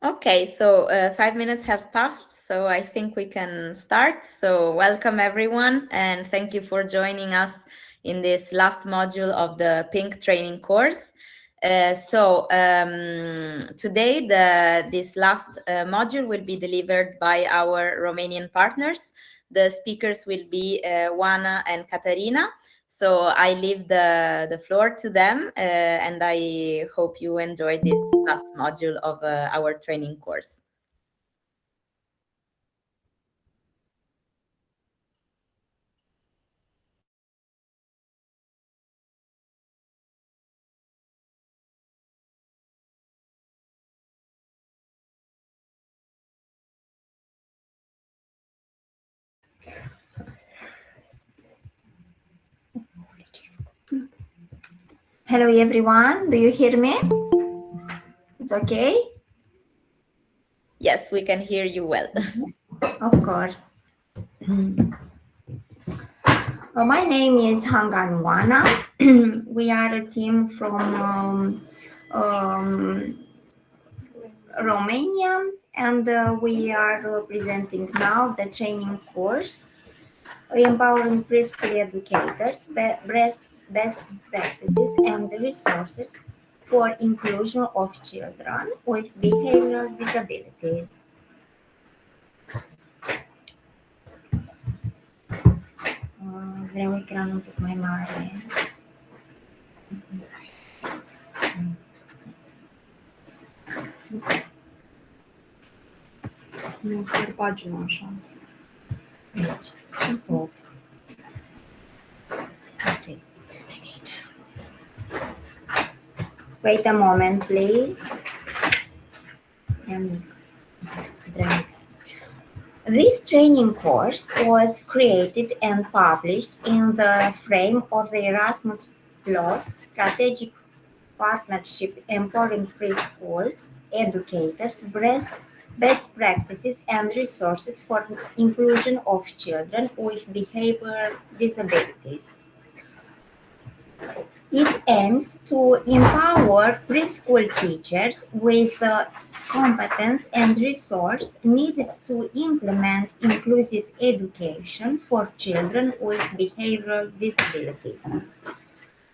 Okay, so 5 minutes have passed, so I think we can start. So, welcome everyone, and thank you for joining us in this last module of the PINK training course. Today, this last module will be delivered by our Romanian partners. The speakers will be Oana and Katarina. So I leave the floor to them, and I hope you enjoy this last module of our training course. Hello everyone, do you hear me? It's okay? Yes, we can hear you well. Of course. My name is Hangan Wana. We are a team from Romania, and we are presenting now the training course empowering preschool educators, best practices and resources for inclusion of children with behavioral disabilities. Vreau ecranul un pic mai mare. Nu sar pagina așa. Aici. Stop. Ok. Wait a moment, please. This training course was created and published in the frame of the Erasmus Plus Strategic Partnership Empowering Preschools, Educators, Best Practices and Resources for Inclusion of Children with Behavioral Disabilities. It aims to empower preschool teachers with the competence and resource needed to implement inclusive education for children with behavioral disabilities.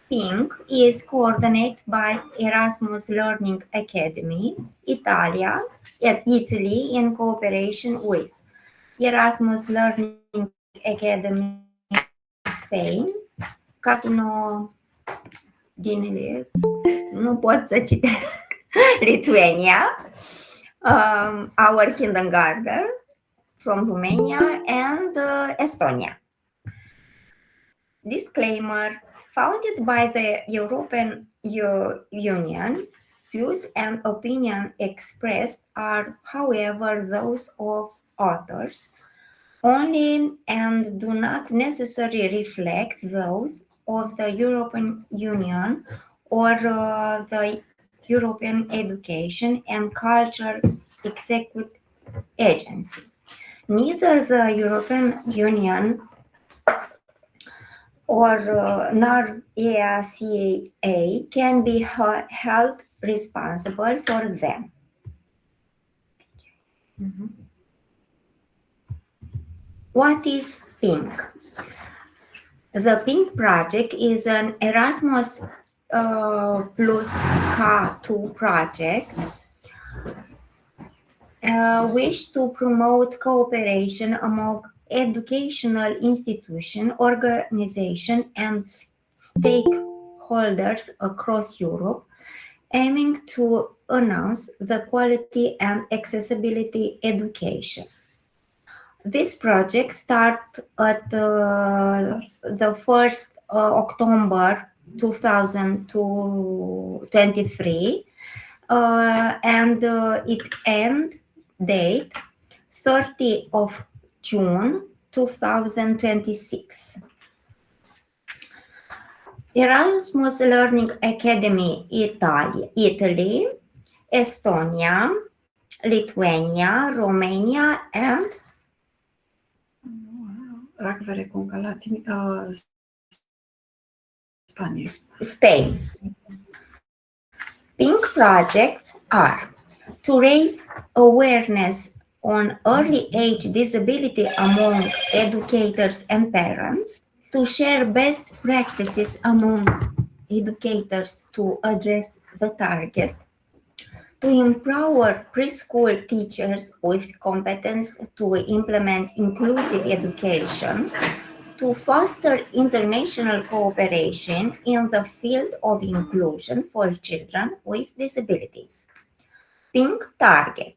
PINK is coordinated by Erasmus Learning Academy, Italy, in cooperation with Erasmus Learning Academy, Spain, Catino din nu pot să citesc, Lithuania, our kindergarten from Romania and Estonia. Disclaimer, founded by the European Union, views and opinions expressed are, however, those of authors only and do not necessarily reflect those of the European Union or the European Education and Culture Executive Agency. Neither the European Union or nor EACEA can be held responsible for them. What is PINK? The PINK project is an Erasmus plus K2 project wish to promote cooperation among educational institutions, organizations, and stakeholders across Europe, aiming to enhance the quality and accessibility education. This project started at the 1st October 2023 and it end date 30 of June 2026. Erasmus Learning Academy Italy, Estonia, Lithuania, Romania, and Rakvere Conca Latin, Spania. Spain. PINK projects are to raise awareness on early age disability among educators and parents, to share best practices among educators to address the target, to empower preschool teachers with competence to implement inclusive education, to foster international cooperation in the field of inclusion for children with disabilities. Pink target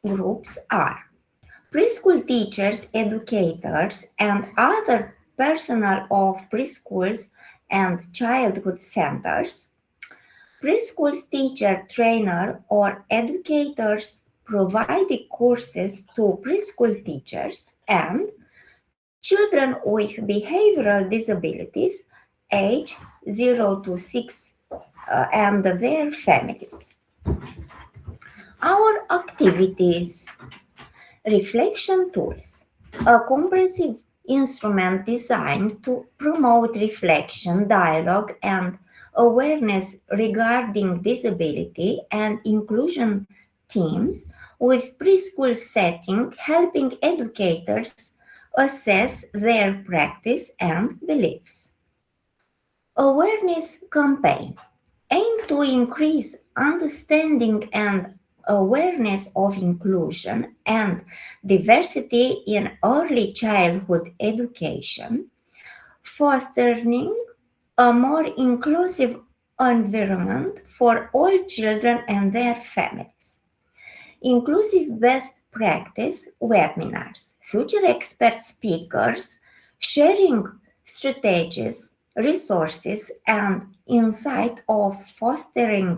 groups are preschool teachers, educators, and other personnel of preschools and childhood centers, preschool teacher, trainer, or educators providing courses to preschool teachers, and children with behavioral disabilities age 0 to 6 and their families. Our activities: reflection tools, a comprehensive instrument designed to promote reflection, dialogue, and awareness regarding disability and inclusion themes with preschool setting, helping educators assess their practice and beliefs. Awareness campaign aim to increase understanding and awareness of inclusion and diversity in early childhood education, fostering a more inclusive environment for all children and their families. Inclusive best practice webinars, future expert speakers sharing strategies, resources, and insight of fostering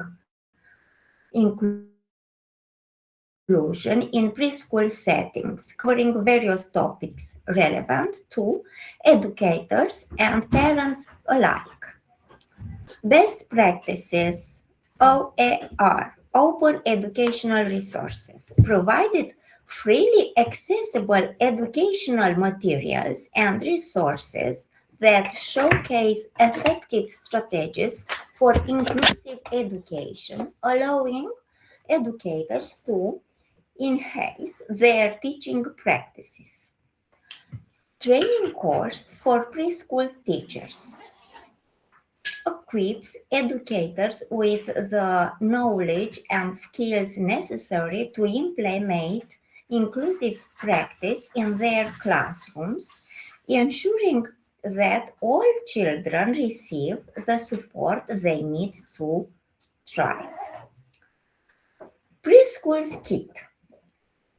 inclusion in preschool settings, covering various topics relevant to educators and parents alike. Best practices OER, Open Educational Resources, provided freely accessible educational materials and resources that showcase effective strategies for inclusive education, allowing educators to enhance their teaching practices. Training course for preschool teachers equips educators with the knowledge and skills necessary to implement inclusive practice in their classrooms, ensuring that all children receive the support they need to thrive. Preschool's Kit,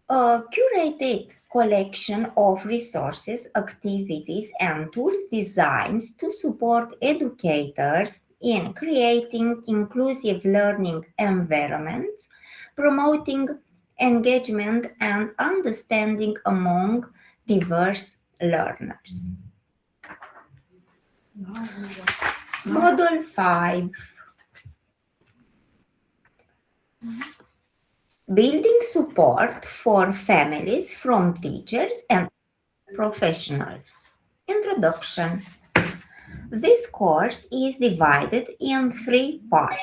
a curated collection of resources, activities, and tools designed to support educators in creating inclusive learning environments, promoting engagement and understanding among diverse learners. Module 5: Building support for families from teachers and professionals. Introduction. This course is divided in 3 parts.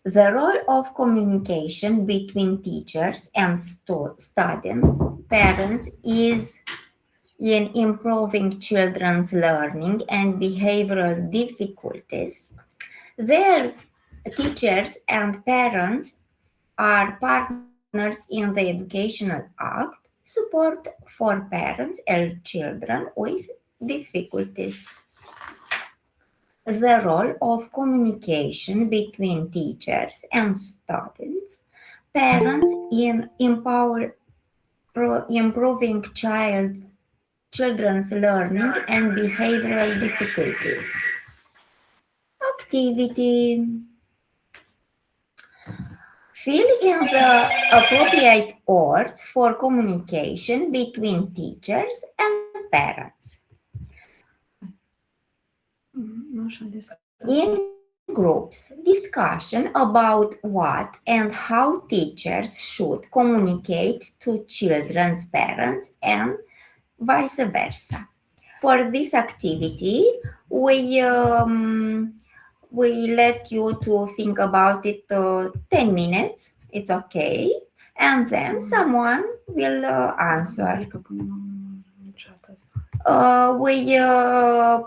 The role of communication between teachers and students, parents is in improving children's learning and behavioral difficulties. Their teachers and parents are partners in the Educational Act, support for parents and children with difficulties. The role of communication between teachers and students, parents in improving children's learning and behavioral difficulties. Activity: fill in the appropriate words for communication between teachers and parents. In groups, discussion about what and how teachers should communicate to children's parents and vice versa. For this activity, we let you to think about it 10 minutes It's okay. And then someone will answer. We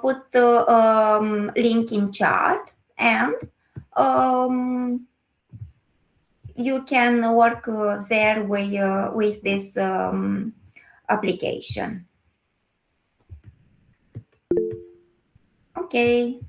put the link in chat, and you can work there with this application. Okay.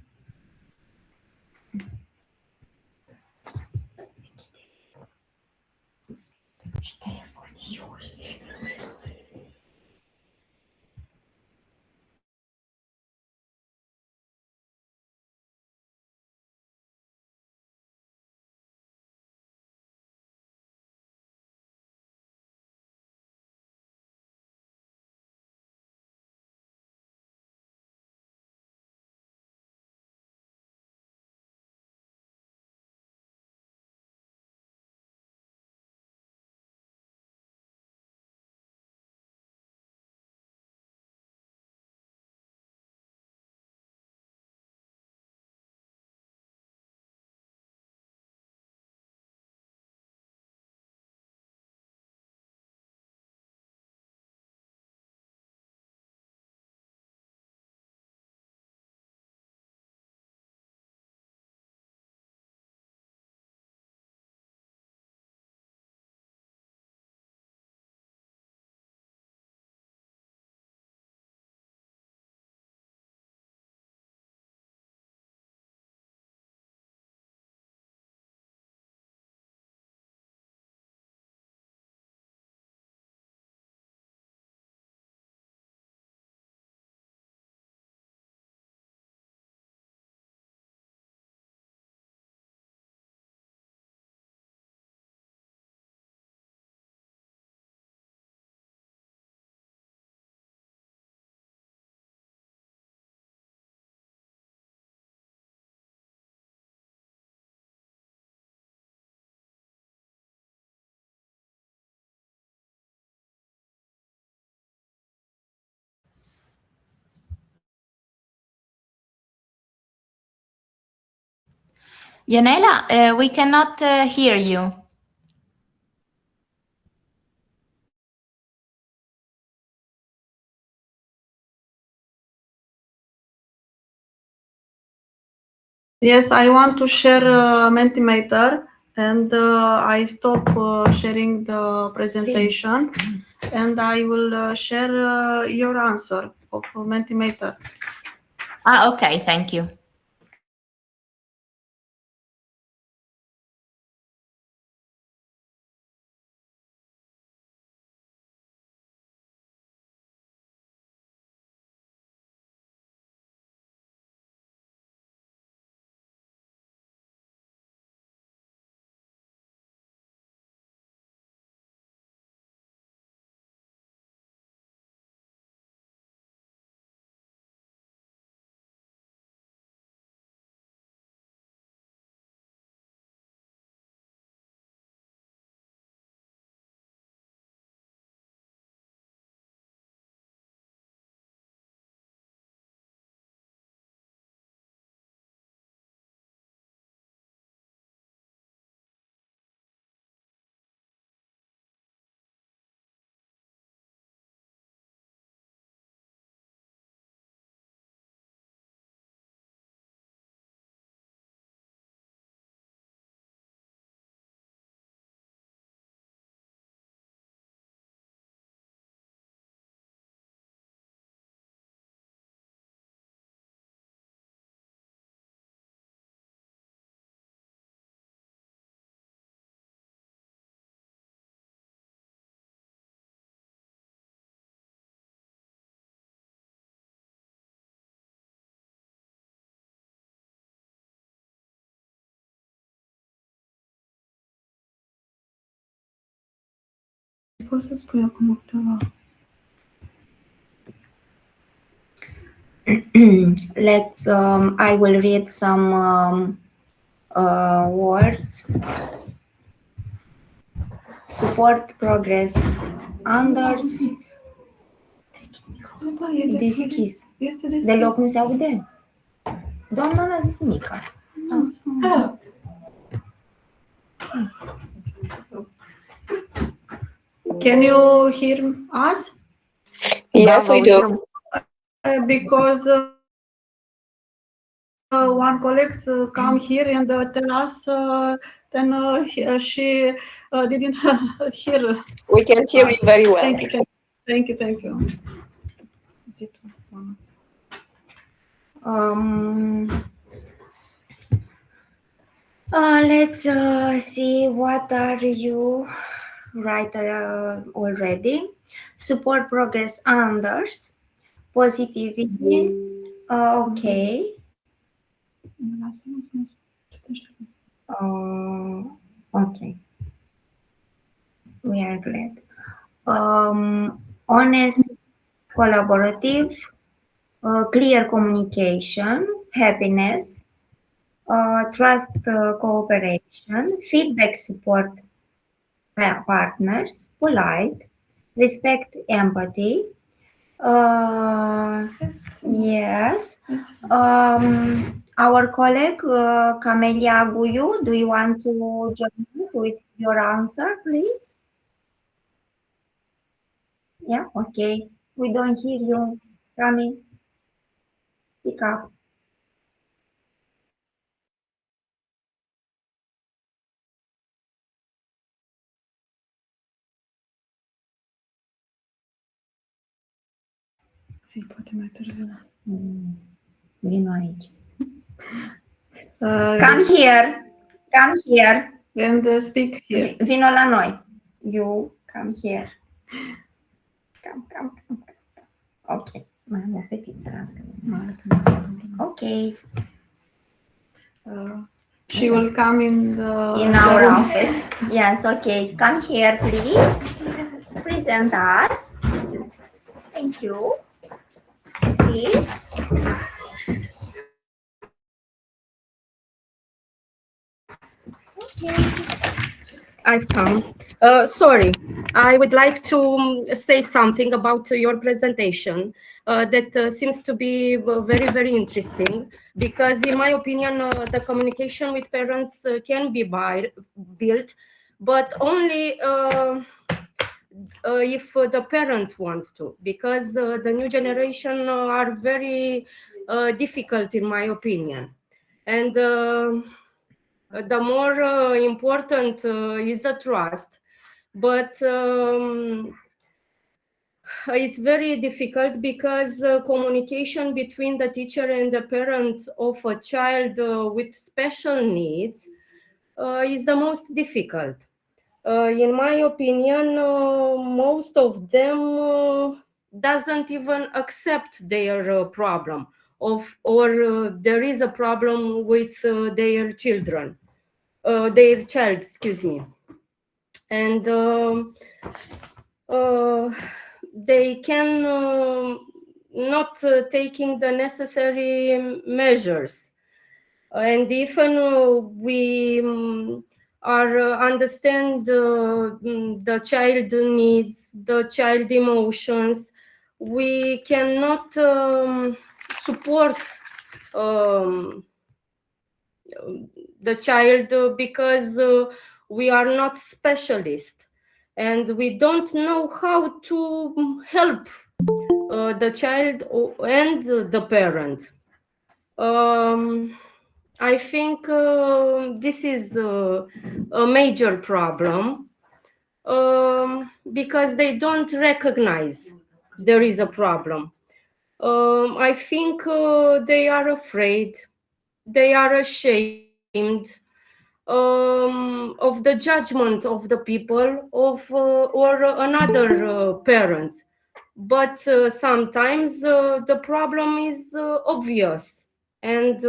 Yanela, we cannot hear you. Yes, I want to share Mentimeter, and I stop sharing the presentation, and I will share your answer of Mentimeter. Ah, okay, thank you. Poți să spui acum câteva? Let's. I will read some words. Support progress. Anders. Da, e Deschis. Este deschis. Deloc nu se aude. Doamna n-a zis nimic. Can you hear us? Yes, we do. Because one colleague come here and tell us, then she didn't hear We can hear you us. very well. Thank you, thank you. Is it one? Let's see what are you write already. Support progress others. Positivity. Okay. Okay. We are glad. Honest, collaborative, clear communication, happiness, trust, cooperation, feedback, support partners, polite, respect, empathy. Yes. Our colleague Camelia Guyu, do you want to join us with your answer, please? Yeah, okay. We don't hear you. Cami, pick up. Poate mai târziu. Vino aici. Come here. Come here. And speak here. Vino la noi. You come here. Come. Ok. Mai am o fetiță asta. Ok. She will come in our office. Yes, okay. Come here, please. Present us. Thank you. See? I've come. Sorry, I would like to say something about your presentation that seems to be very, very interesting because in my opinion, the communication with parents can be built, but only if the parents want to, because the new generation are very difficult in my opinion. And the more important is the trust, but it's very difficult because communication between the teacher and the parent of a child with special needs is the most difficult. In my opinion, most of them doesn't even accept their problem or there is a problem with their children. Their child, excuse me, and they can not taking the necessary measures, and even we are understand the child needs, the child emotions, we cannot support the child because we are not specialists and we don't know how to help the child and the parent. I think this is a major problem because they don't recognize there is a problem. I think they are afraid, they are ashamed of the judgment of the people of or another parents, but sometimes the problem is obvious and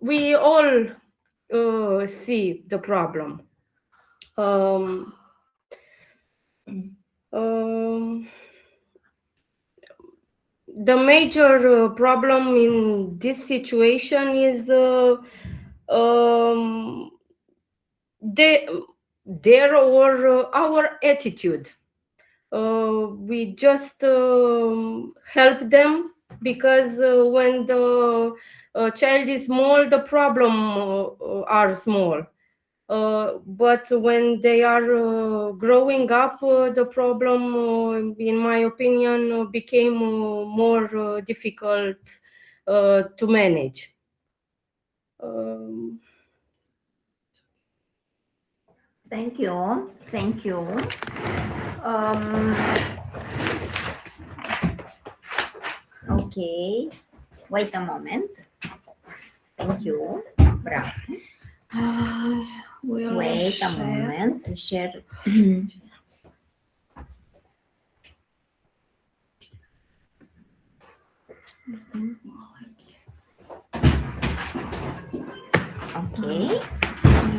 we all see the problem. um, um, the major problem in this situation is their or our attitude. We just help them because when the child is small, the problem are small. But when they are growing up, the problem, in my opinion, became more difficult to manage. Thank you. Thank you. Okay. Wait a moment. Thank you. Bravo. We'll Wait a share. moment to share. Ok. Ne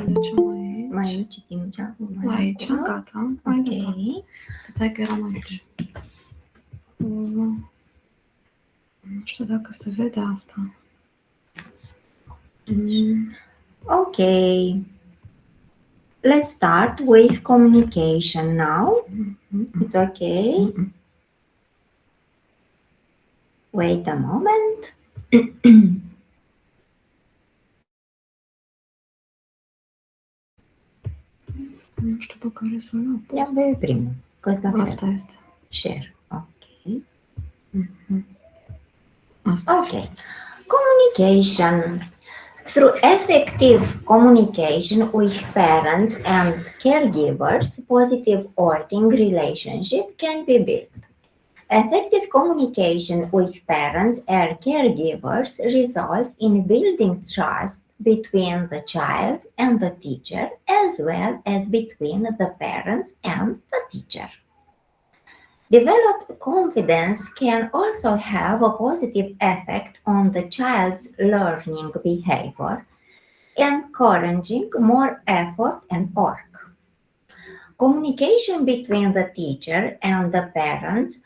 ducem aici. Mai citim ce acum. Aici, gata. Mai Ok. departe. Stai că eram aici. Nu știu dacă se vede asta. Okay. Let's start with communication now. It's okay. Wait a moment. Nu știu pe care să luăm. Ia pe primul. Că-ți la fel. Asta este. Share. Ok. Asta. Okay. Communication. Through effective communication with parents and caregivers, positive working relationship can be built. Effective communication with parents and caregivers results in building trust between the child and the teacher, as well as between the parents and the teacher. Developed confidence can also have a positive effect on the child's learning behavior, encouraging more effort and work. Communication between the teacher and the parents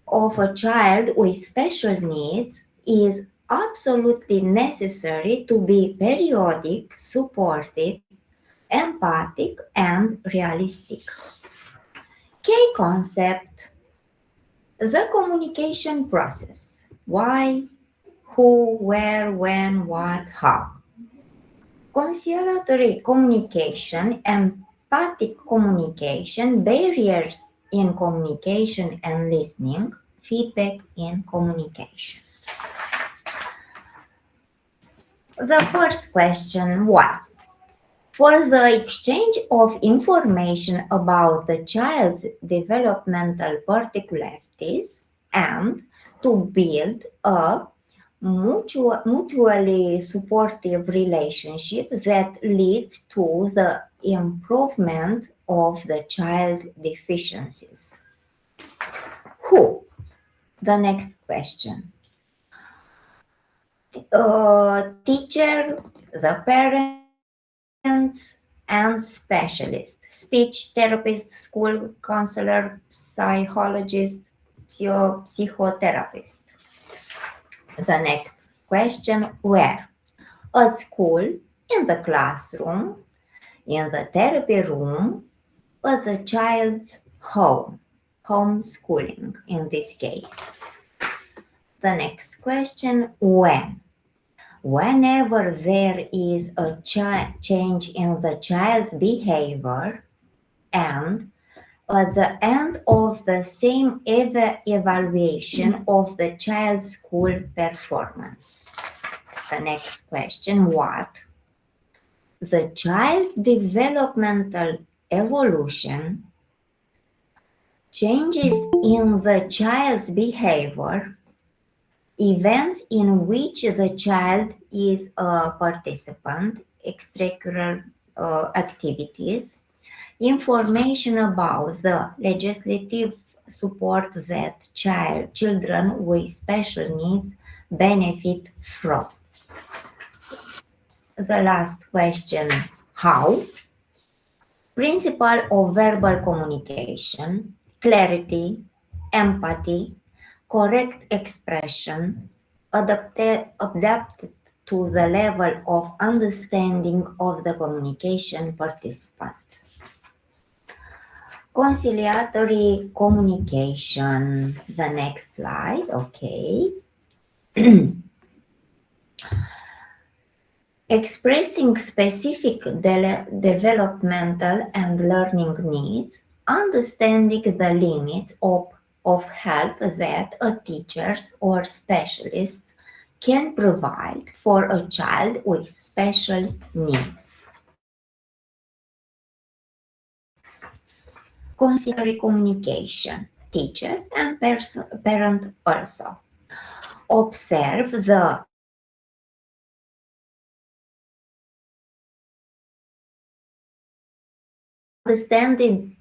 of a child with special needs is absolutely necessary to be periodic, supportive, empathic, and realistic. Key concept: the communication process. Why, who, where, when, what, how. Conciliatory communication, empathic communication, barriers in communication and listening, feedback in communication. The first question, why? For the exchange of information about the child's developmental particularities and to build a mutually supportive relationship that leads to the improvement of the child deficiencies. Who? The next question. Teacher, the parents, and specialist. Speech therapist, school counselor, psychologist, psychotherapist. The next question, where? At school, in the classroom, in the therapy room, at the child's home. Homeschooling in this case. The next question, when? Whenever there is a change in the child's behavior and at the end of the same evaluation of the child's school performance. The next question, what? The child developmental evolution, changes in the child's behavior, events in which the child is a participant, extracurricular activities, information about the legislative support that children with special needs benefit from. The last question, how? Principle of verbal communication, clarity, empathy, correct expression, adapted to the level of understanding of the communication participant. Conciliatory communication, the next slide, okay. expressing specific developmental and learning needs, understanding the limits of help that a teacher or specialist can provide for a child with special needs. Considering communication, teacher and parent also. Observe the understanding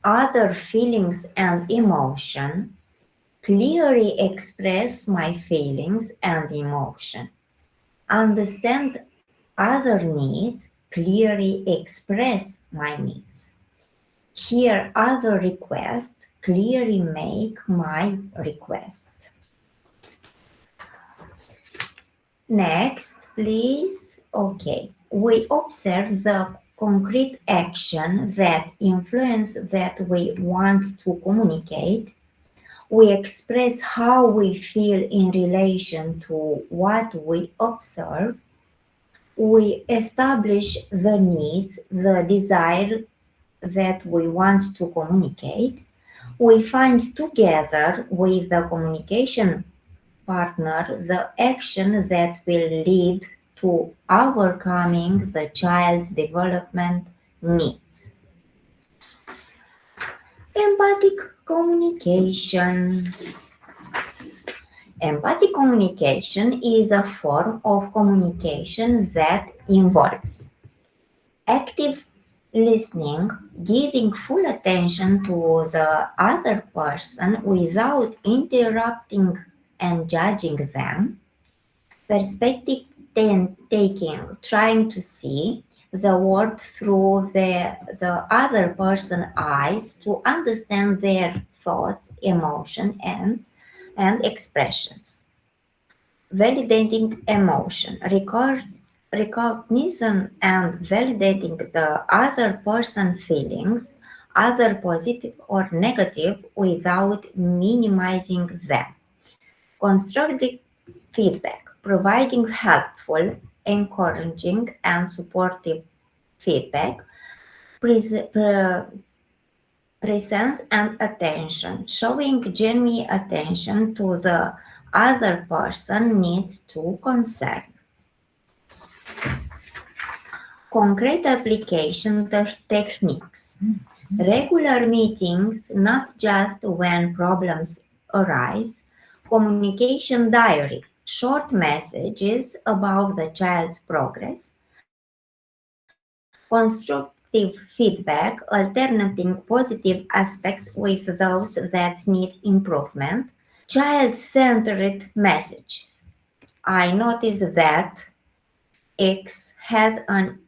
other feelings and emotion, clearly express my feelings and emotion. Understand other needs, clearly express my needs. Hear other requests, clearly make my requests. Next, please. Okay. We observe the concrete action that influence that we want to communicate. We express how we feel in relation to what we observe. We establish the needs, the desire that we want to communicate. We find together with the communication partner the action that will lead to overcoming the child's development needs. Empathic communication. Empathic communication is a form of communication that involves active listening, giving full attention to the other person without interrupting and judging them, perspective taking, trying to see the world through the other person's eyes to understand their thoughts, emotion, and expressions. Validating emotion, recognition and validating the other person's feelings, either positive or negative, without minimizing them. Constructive feedback, providing helpful, encouraging, and supportive feedback, presence and attention, showing genuine attention to the other person needs to concern. Concrete application techniques. Regular meetings, not just when problems arise. Communication diary, short messages about the child's progress. Constructive feedback, alternating positive aspects with those that need improvement. Child-centered messages. I noticed that X has an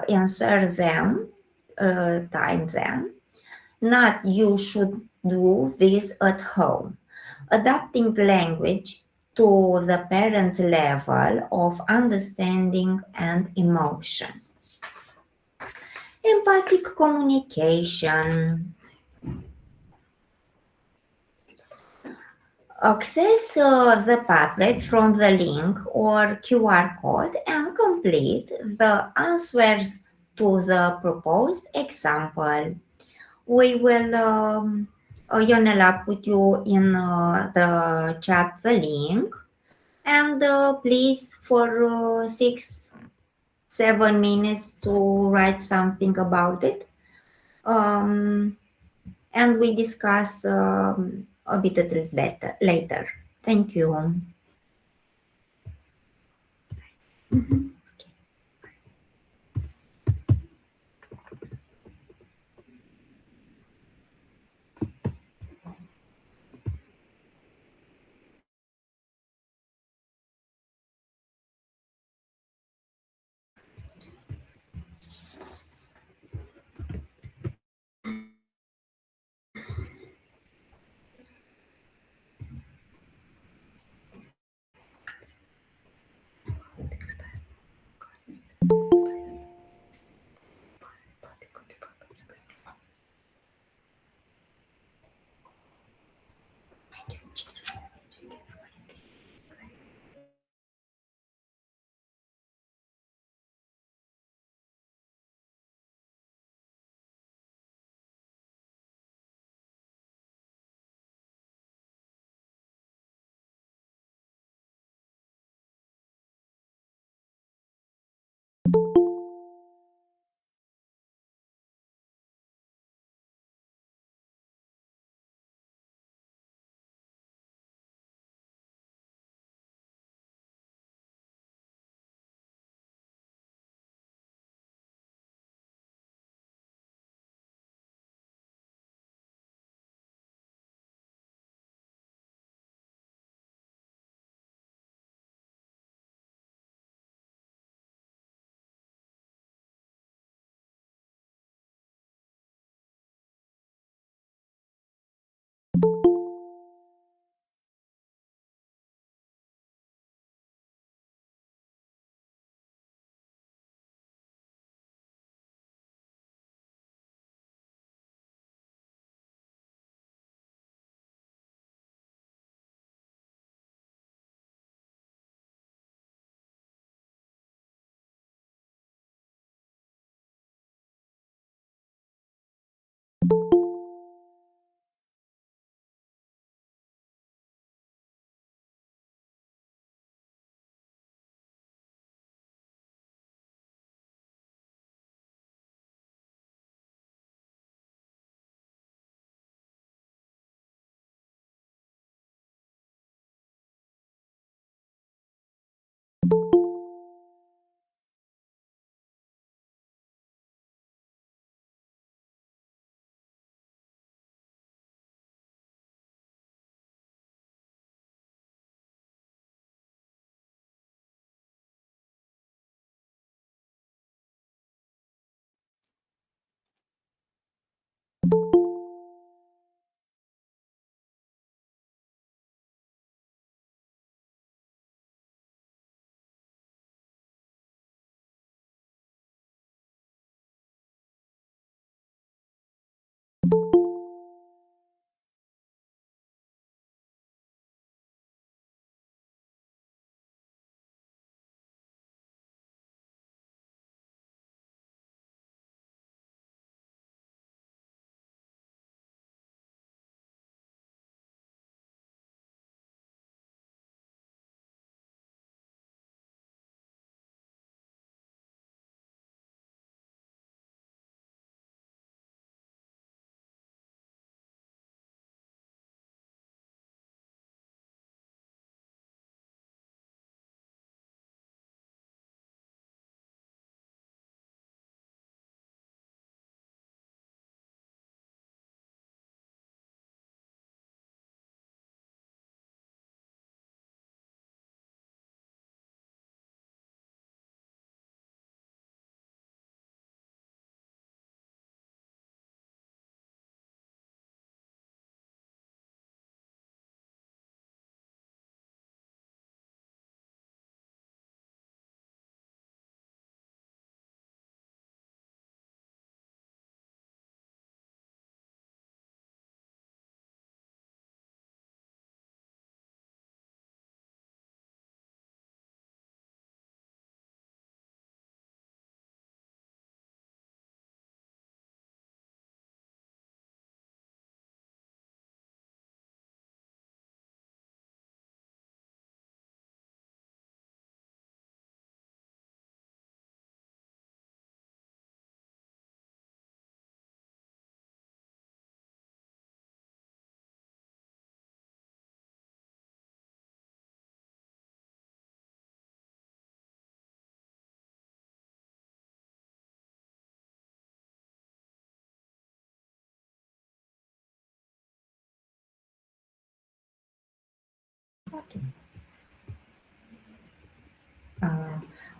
answer them, time them. Not you should do this at home. Adapting language to the parent's level of understanding and emotion. Empathic communication. Access the Padlet from the link or QR code and complete the answers to the proposed example. We will, Ionela, put you in the chat the link, and please for 6-7 minutes to write something about it. And we discuss a bit better later. Thank you.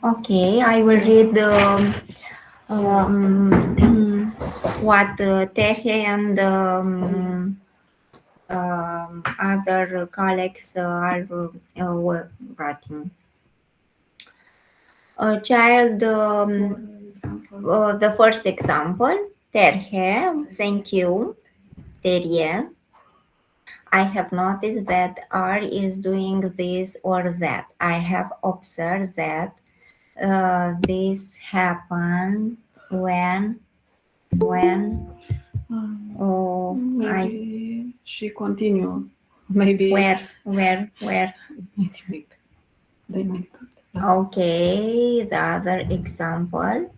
Okay, I will read what Tehe and other colleagues are writing. A child, the first example, Terhe, thank you, Terie. I have noticed that R is doing this or that. I have observed that this happened when oh Maybe she continue. Maybe where they might. okay, the other example.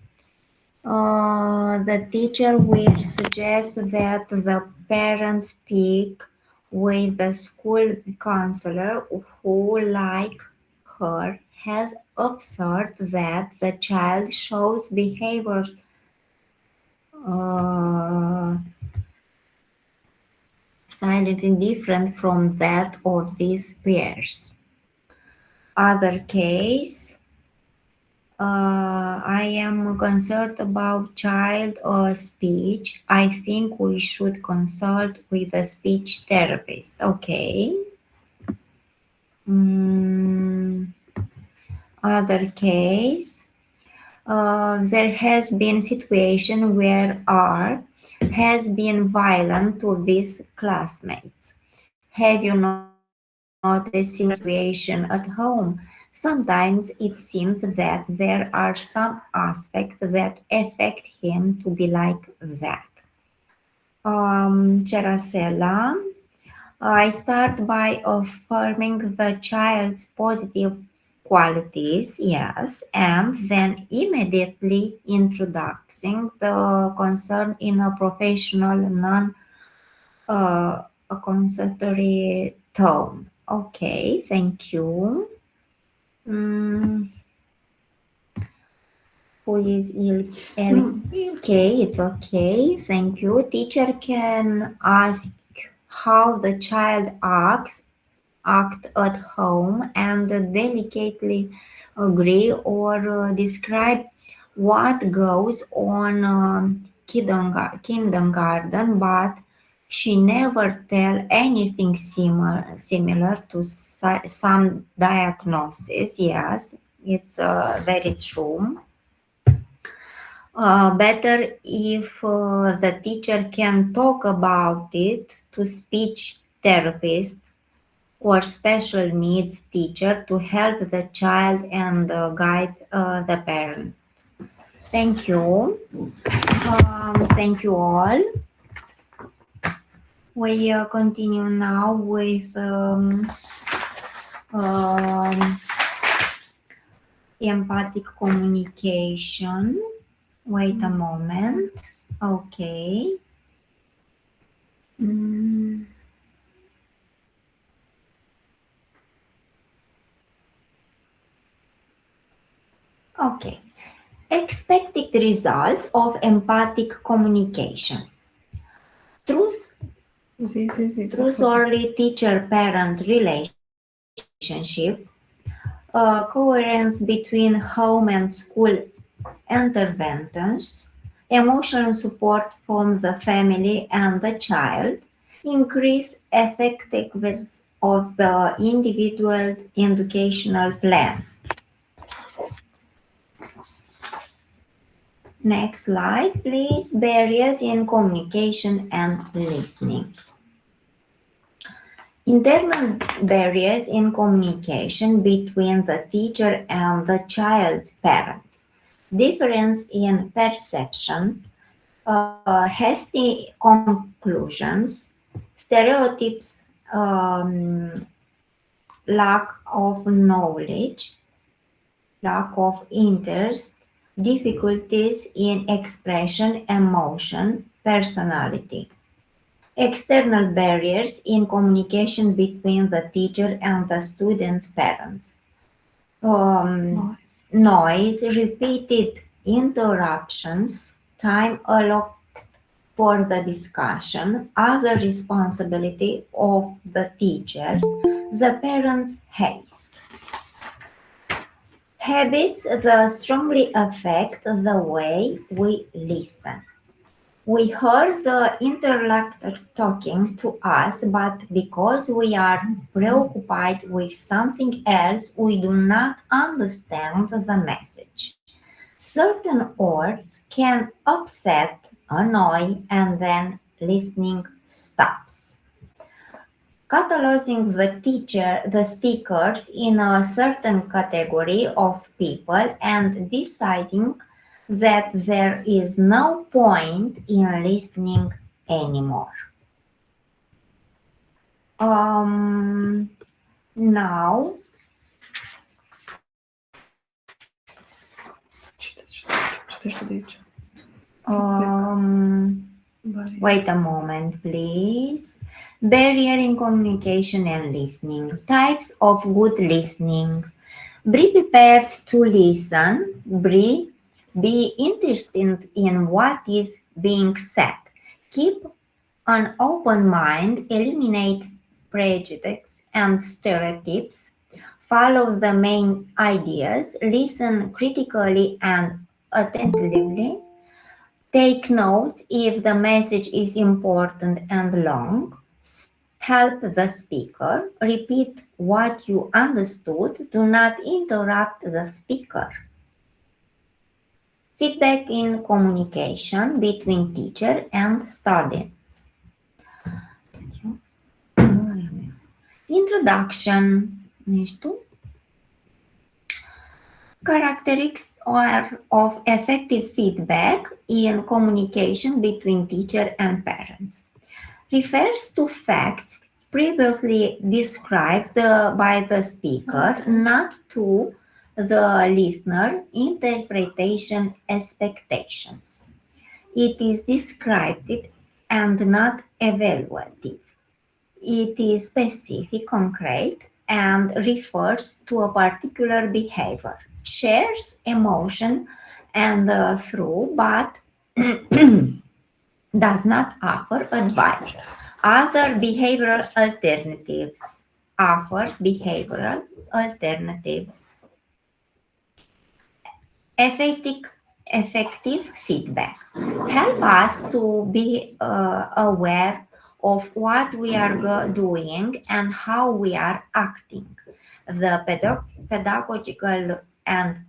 The teacher will suggest that the parents speak with the school counselor who, like her, has observed that the child shows behavior uh, slightly different from that of these peers. Other case, I am concerned about child speech. I think we should consult with a speech therapist. Okay. Other case, there has been situation where R has been violent to these classmates. Have you noticed similar situation at home? Sometimes it seems that there are some aspects that affect him to be like that. Cerasela, I start by affirming the child's positive qualities, yes, and then immediately introducing the concern in a professional, non accusatory tone. Okay, thank you. Mm, who is ill? Okay, it's okay. Thank you. Teacher can ask how the child act at home and delicately agree or describe what goes on kindergarten, but she never tell anything similar to some diagnosis. Yes, it's very true. Better if the teacher can talk about it to speech therapist or special needs teacher to help the child and guide the parent. Thank you. Thank you all. We continue now with um, empathic communication. Wait a moment. Okay. Okay. Expected results of empathic communication. Truthfully teacher-parent relationship, coherence between home and school interventions, emotional support from the family and the child, increase effectiveness of the individual educational plan. Next slide, please. Barriers in communication and listening. Internal barriers in communication between the teacher and the child's parents. Difference in perception, hasty conclusions, stereotypes, lack of knowledge, lack of interest, difficulties in expression, emotion, personality. External barriers in communication between the teacher and the student's parents. Noise, repeated interruptions, time allotted for the discussion are the responsibility of the teachers, the parents' haste. Habits that strongly affect the way we listen. We heard the interlocutor talking to us, but because we are preoccupied with something else, we do not understand the message. Certain words can upset, annoy, and then listening stops. Cataloging the speakers in a certain category of people and deciding that there is no point in listening anymore. Now, Citește de aici. wait a moment, please. Barrier in communication and listening. Types of good listening. Be prepared to listen. Be interested in what is being said. Keep an open mind. Eliminate prejudice and stereotypes. Follow the main ideas. Listen critically and attentively. Take notes if the message is important and long. Help the speaker. Repeat what you understood. Do not interrupt the speaker. Feedback in communication between teacher and students. Introduction. Characteristics of effective feedback in communication between teacher and parents. Refers to facts previously described by the speaker, not to the listener interpretation expectations. It is descriptive and not evaluative. It is specific, concrete, and refers to a particular behavior, shares emotion and through, but does not offer advice. Other behavioral alternatives. Offers behavioral alternatives. Effective feedback. Help us to be aware of what we are doing and how we are acting. The pedagogical and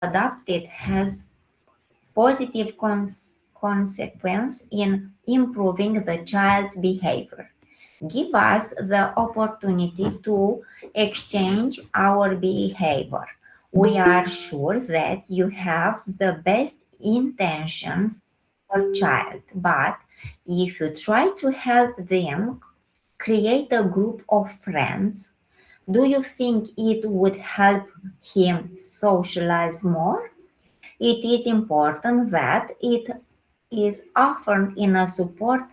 adapted has positive consequence in improving the child's behavior. Give us the opportunity to exchange our behavior. We are sure that you have the best intention for child, but if you try to help them create a group of friends, do you think it would help him socialize more? It is important that it is offered in a support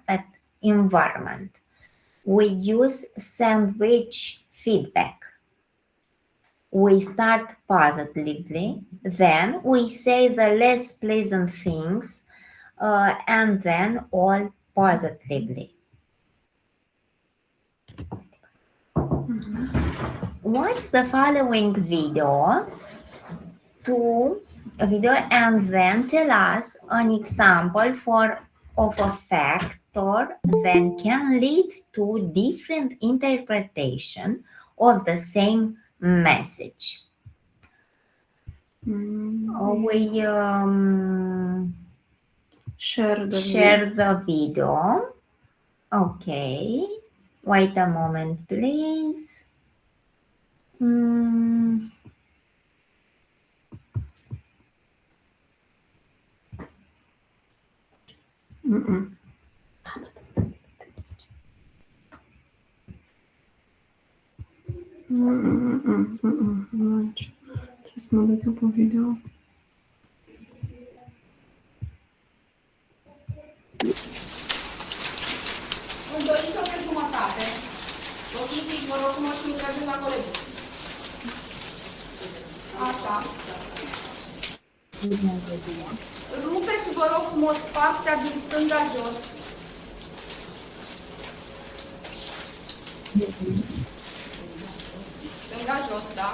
environment. We use sandwich feedback. We start positively, then we say the less pleasant things, and then all positively. Watch the following video and then tell us an example of a factor that can lead to different interpretation of the same message. We Share the video. Okay. Wait a moment, please. Trebuie să mă duc eu pe video. Îndoiți-o pe jumătate. Lochiți-și, vă rog frumos, și lucrăți la colegi. Așa. Rupeți vă rog frumos partea din stânga jos. Stânga jos, da?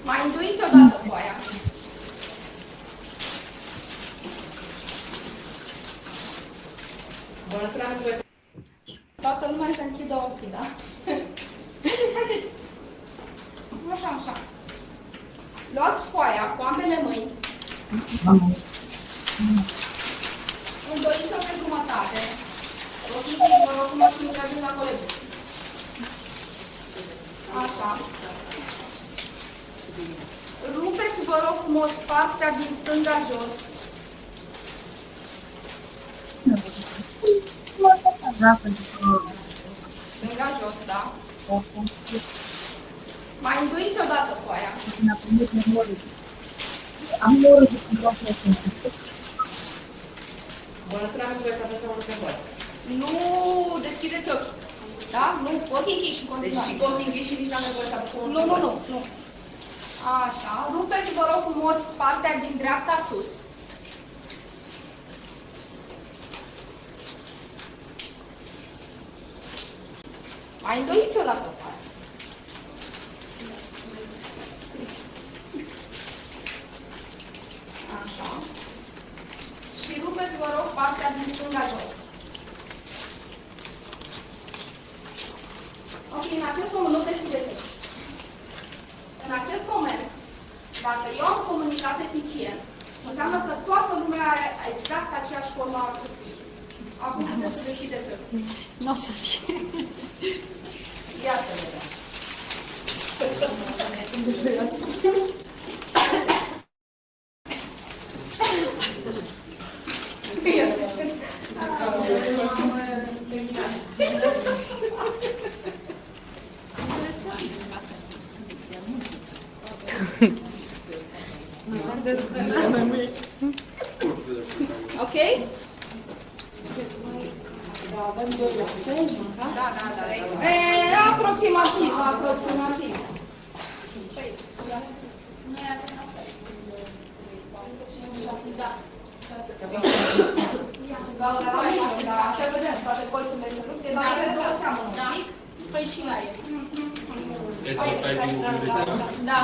Mai înduiți odată foaia. Toată lumea să închidă ochii, da? Haideți! Așa, așa. Luați foaia cu ambele mâini. Îndoiți-o pe jumătate. Rochiți, vă rog frumos și lucrați la colegi. Așa. Rupeți, vă rog frumos, partea din stânga jos. Stânga jos, da? Mai înduiți odată foaia. Nu deschideți ochii. Da? Nu, ochii închiși. Deci și cu ochii închiși și nici n-am nevoie să apăsăm. Nu. Așa. Rupeți, vă rog frumos, partea din dreapta sus. Mai îndoiți odată foaia. Așa. Și rupeți, vă rog, partea din stânga jos. Ok, în acest moment nu deschideți. În acest moment, dacă eu am comunicat eficient, înseamnă că toată lumea are exact aceeași formă a hârtiei. Acum puteți să deschideți. Nu o să fie. Ia să vedem. Ok? Da. Aproximativ. Da, să vedem toate colțurile să rupte, dar ele două seamănă un pic. Păi și la el. Da.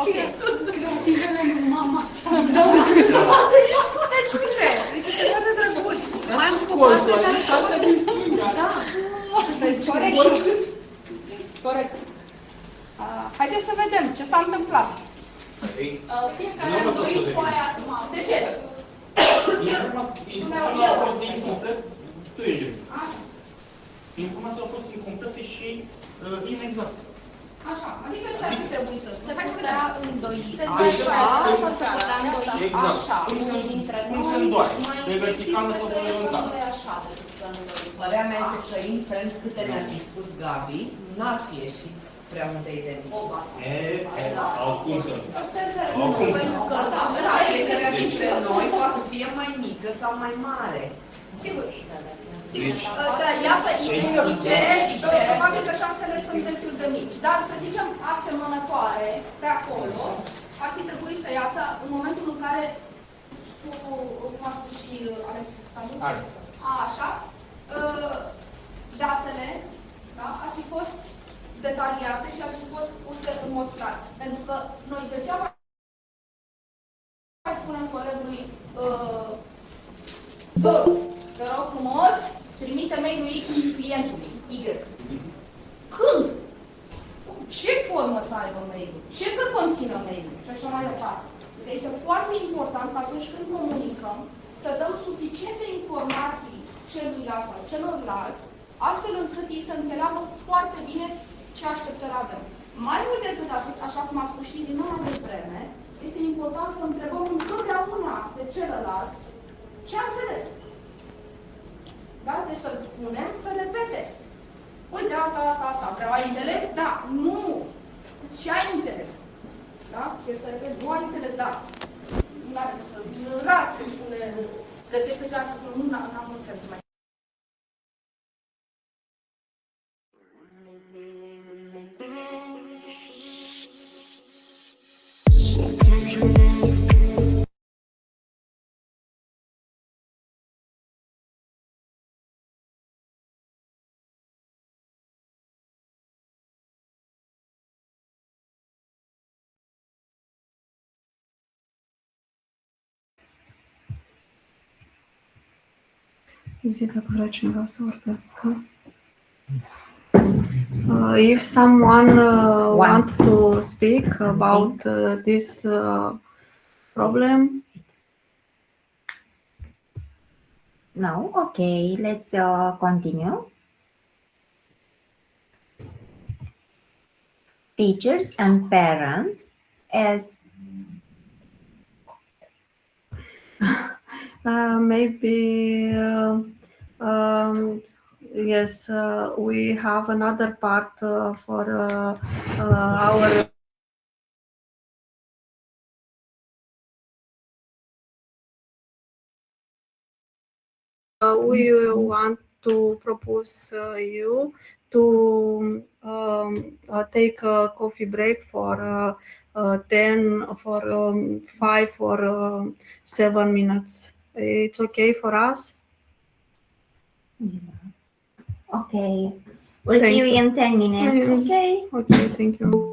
Ok. Mama, Deci uite, deci se poate drăguț. Mai am scolțul ăla, din stânga. Da. Corect. Haideți să vedem ce s-a întâmplat. fiecare a dorit foaia acum. De ce? Informația a fost incompletă. Tu ești. Informația a fost incompletă și inexactă. Așa, adică ce ar fi trebuit să Se putea îndoi. Exact. Cum se îndoaie? Pe verticală sau pe orizontală? Părerea mea este că, indiferent câte ne-ar fi spus Gabi, n-ar fi ieșit prea multe idei mici. Au cum să nu. Au cum să nu. Pentru că fiecare dintre noi poate să fie mai mică sau mai mare. Sigur. Să iasă identice, probabil că șansele sunt destul de mici. Dar, să zicem, asemănătoare pe acolo, ar fi trebuit să iasă în momentul în care, cum a spus și Alex, așa, datele, da, ar fi fost detaliate și ar fi fost puse în mod clar. Pentru că noi degeaba mai spunem colegului te rog frumos, trimite mail-ul X clientului, Y. Când? Ce formă să aibă mail-ul? Ce să conțină mail-ul? Și așa mai departe. Deci este foarte important că atunci când comunicăm, să dăm suficiente informații celuilalt sau celorlalți, astfel încât ei să înțeleagă foarte bine ce așteptări avem. Mai mult decât atât, așa cum a spus și din urmă de vreme, este important să întrebăm întotdeauna pe celălalt ce a înțeles. Da? Deci să-l punem să repete. Uite, asta. Vreau, ai înțeles? Da. Nu. Ce ai înțeles? Da? Și să repet, nu ai înțeles? Da. Rar se spune, găsești pe ceea să spune, nu, n-am înțeles. Zic acolo cineva să vorbească. If someone want to speak about this problem, No? Okay, let's continue. Teachers and parents as maybe yes, we have another part for our we want to propose you to take a coffee break for 5 or 7 minutes. It's okay for us? okay. We'll see you in 10 minutes. Okay. Okay, thank you.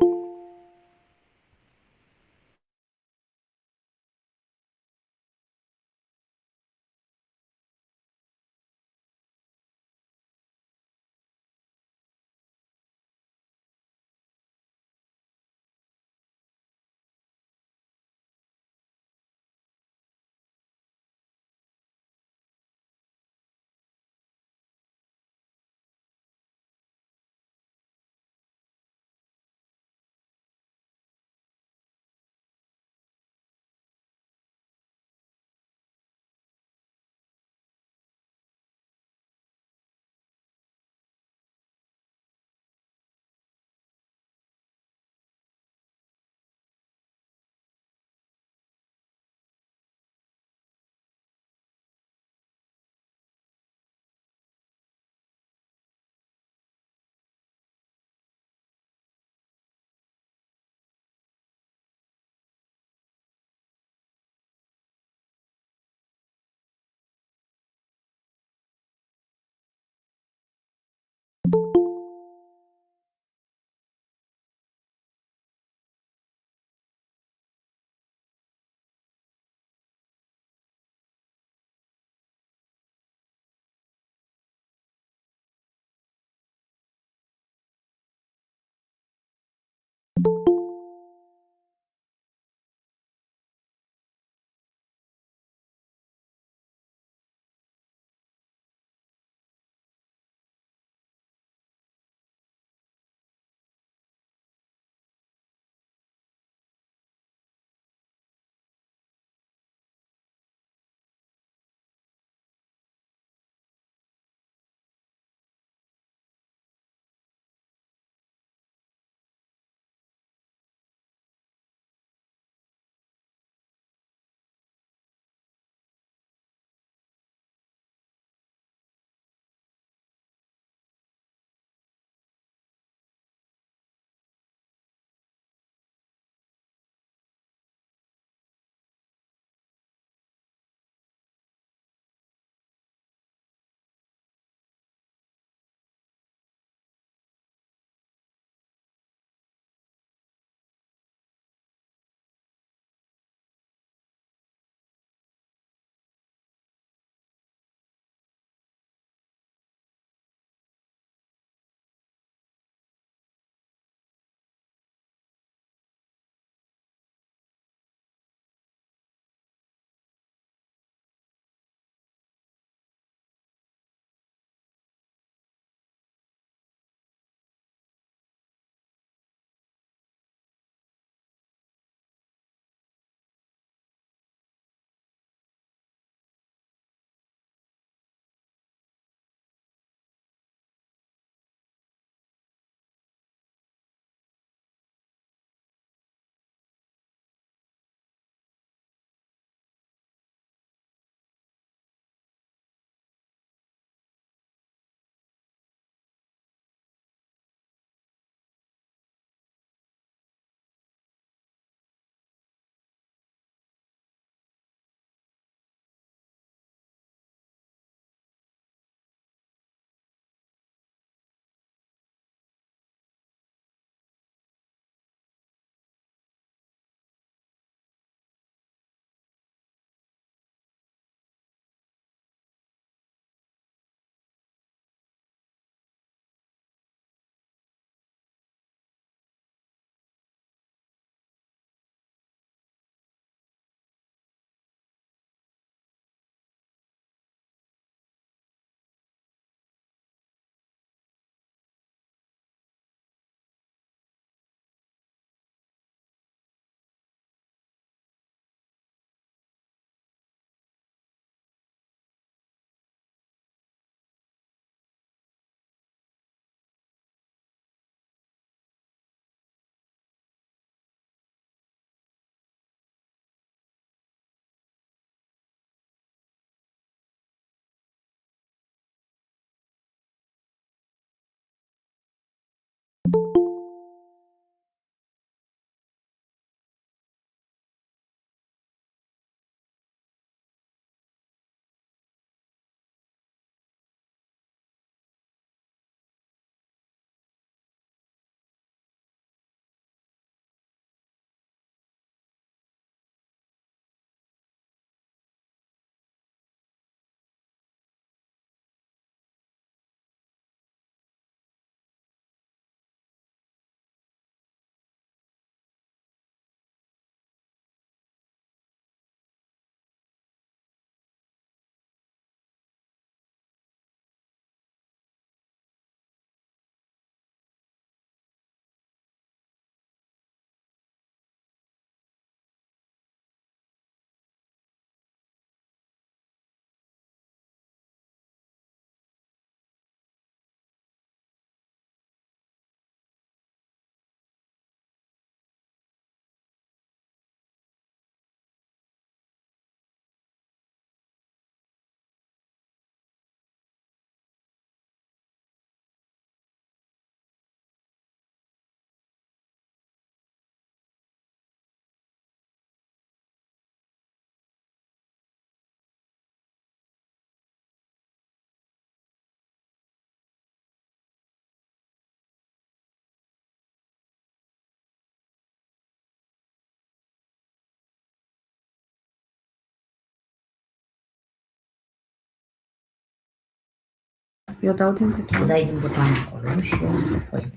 Eu dau din butoane. Tu dai din butoane acolo și eu stop pe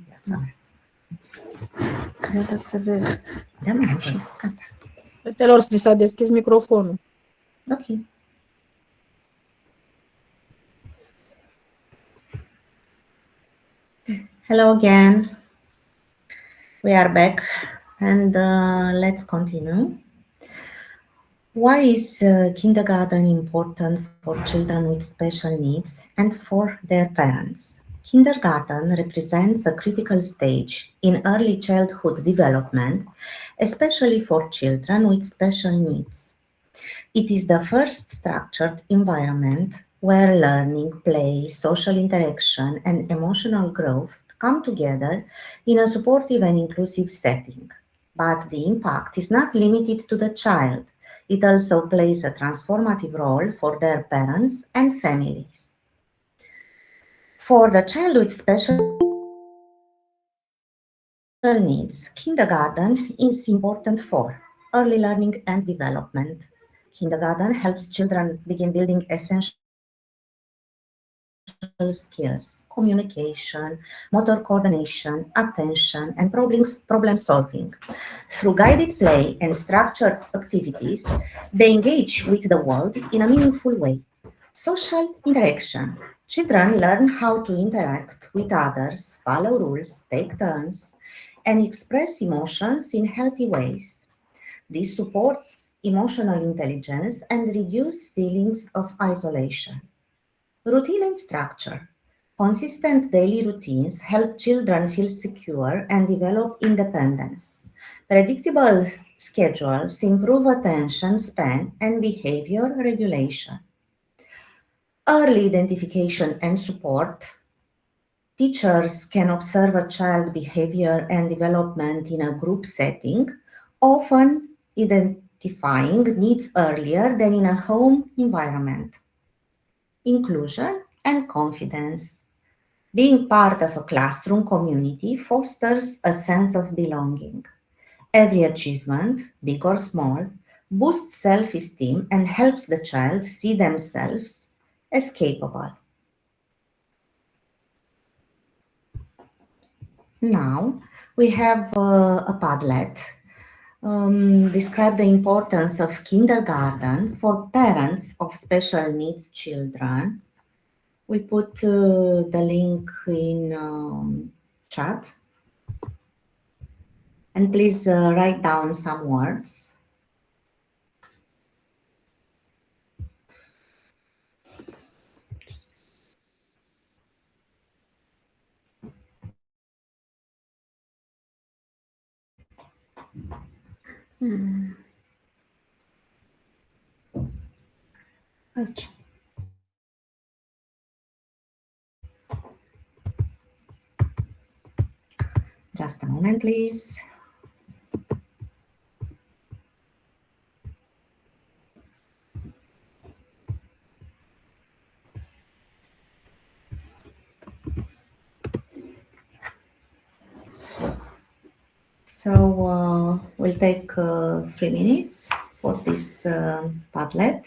viața mea. Gata să vezi. Da, mă, așa, gata. Fetelor, vi s-a deschis microfonul. Ok. Hello again. We are back and let's continue. Why is kindergarten important for children with special needs and for their parents? Kindergarten represents a critical stage in early childhood development, especially for children with special needs. It is the first structured environment where learning, play, social interaction, and emotional growth come together in a supportive and inclusive setting. But the impact is not limited to the child. It also plays a transformative role for their parents and families. For the child with special needs, kindergarten is important for early learning and development. Kindergarten helps children begin building essential skills, communication, motor coordination, attention, and problem solving. Through guided play and structured activities, they engage with the world in a meaningful way. Social interaction. Children learn how to interact with others, follow rules, take turns, and express emotions in healthy ways. This supports emotional intelligence and reduces feelings of isolation. Routine and structure. Consistent daily routines help children feel secure and develop independence. Predictable schedules improve attention span and behavior regulation. Early identification and support. Teachers can observe a child behavior and development in a group setting, often identifying needs earlier than in a home environment. Inclusion and confidence. Being part of a classroom community fosters a sense of belonging. Every achievement, big or small, boosts self-esteem and helps the child see themselves as capable. Now we have a Padlet. Describe the importance of kindergarten for parents of special needs children. We put the link in chat. And please write down some words. Just a moment, please. So we'll take 3 minutes for this Padlet.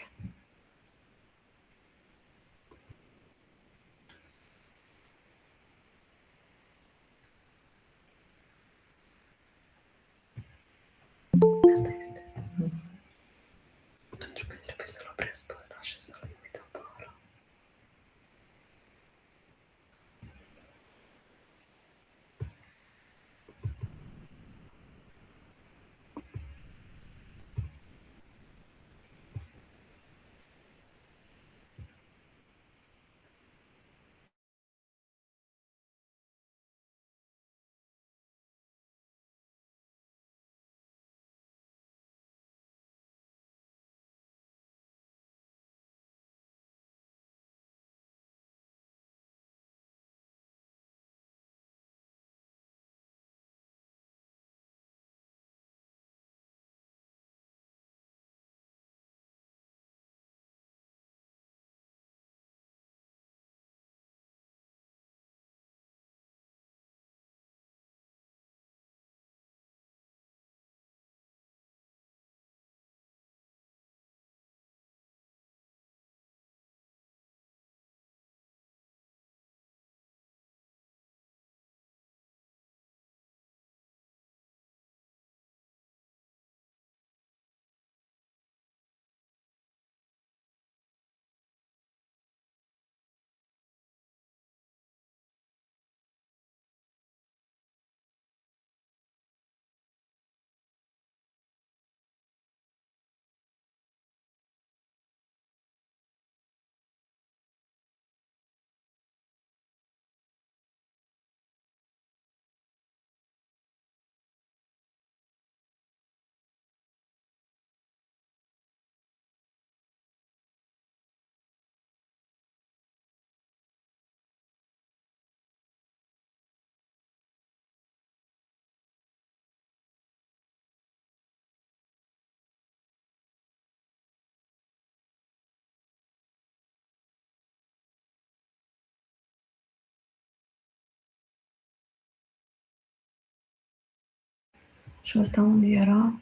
Și ăsta unde era?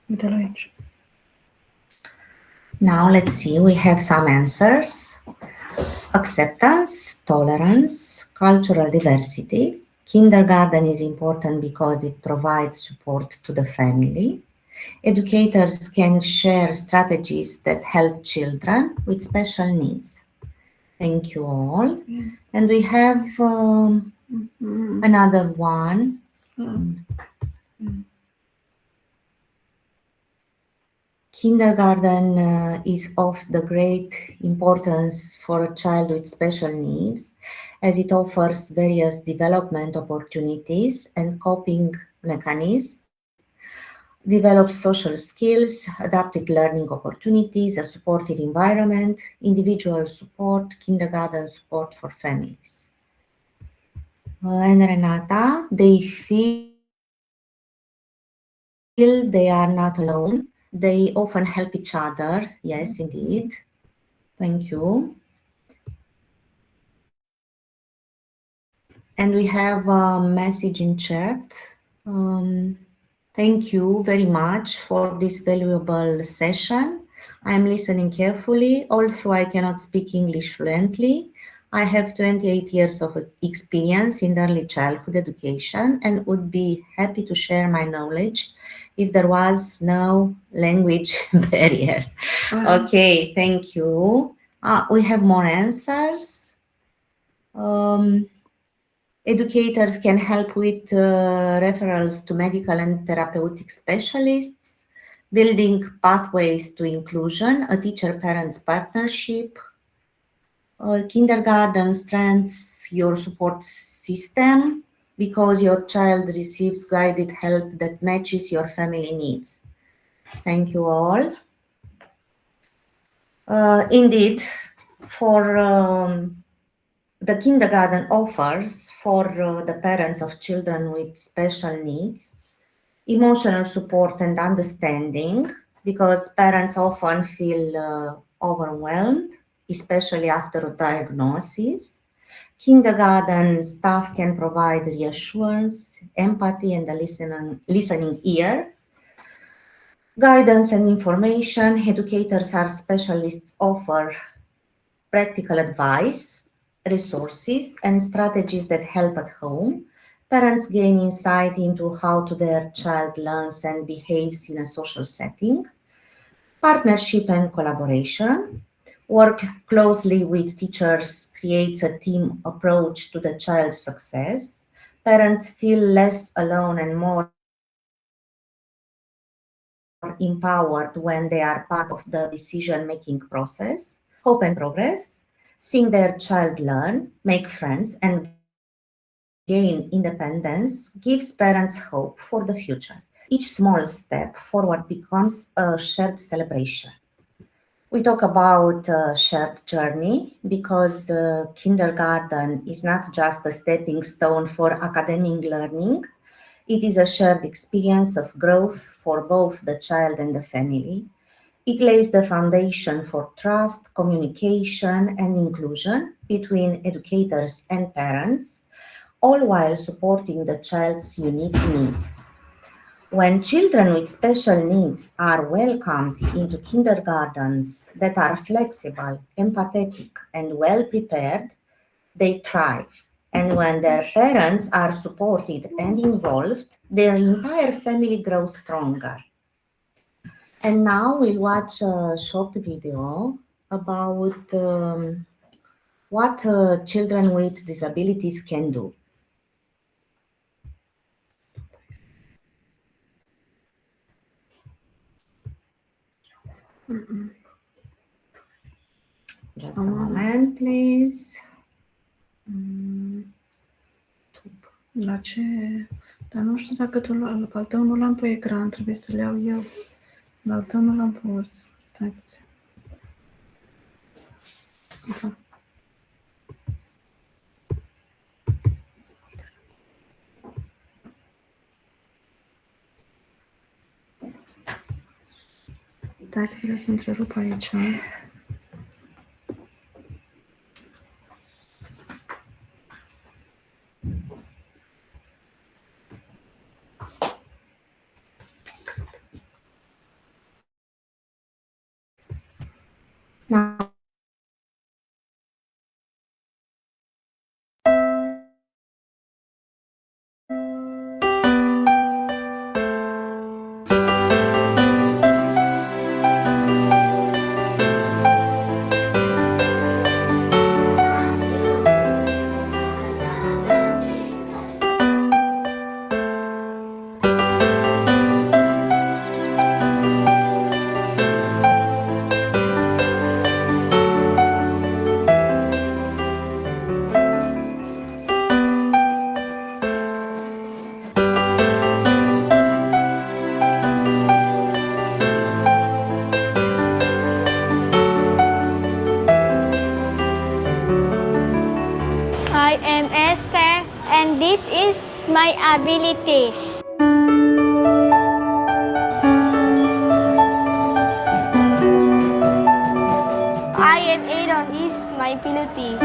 Uite la aici. Now let's see, we have some answers. Acceptance, tolerance, cultural diversity. Kindergarten is important because it provides support to the family. Educators can share strategies that help children with special needs. Thank you all. And we have another one. Kindergarten is of the great importance for a child with special needs, as it offers various development opportunities and coping mechanisms, develops social skills, adapted learning opportunities, a supportive environment, individual support, kindergarten support for families. And Renata, they feel they are not alone. They often help each other. Yes, indeed. Thank you. And we have a message in chat. Thank you very much for this valuable session. I'm listening carefully, although I cannot speak English fluently. I have 28 years of experience in early childhood education and would be happy to share my knowledge if there was no language barrier. Okay, thank you. We have more answers. Educators can help with referrals to medical and therapeutic specialists, building pathways to inclusion, a teacher-parents partnership. Kindergarten strengthens your support system because your child receives guided help that matches your family needs. Thank you all. Indeed, for the kindergarten offers for the parents of children with special needs emotional support and understanding, because parents often feel overwhelmed, especially after a diagnosis. Kindergarten staff can provide reassurance, empathy, and a listening ear. Guidance and information. Educators or specialists offer practical advice, resources, and strategies that help at home. Parents gain insight into how their child learns and behaves in a social setting. Partnership and collaboration. Work closely with teachers creates a team approach to the child's success. Parents feel less alone and more empowered when they are part of the decision-making process. Hope and progress. Seeing their child learn, make friends, and gain independence gives parents hope for the future. Each small step forward becomes a shared celebration. We talk about a shared journey because kindergarten is not just a stepping stone for academic learning. It is a shared experience of growth for both the child and the family. It lays the foundation for trust, communication, and inclusion between educators and parents, all while supporting the child's unique needs. When children with special needs are welcomed into kindergartens that are flexible, empathetic, and well prepared, they thrive. And when their parents are supported and involved, their entire family grows stronger. And now we'll watch a short video about what children with disabilities can do. Just a moment, please. La ce? Dar nu știu dacă al tău nu l-am pe ecran, trebuie să le iau eu. Dar al tău nu l-am pus. Stai puțin. Aha. Stai că vreau să întrerup aici. and this is my ability. I am Aaron is my ability.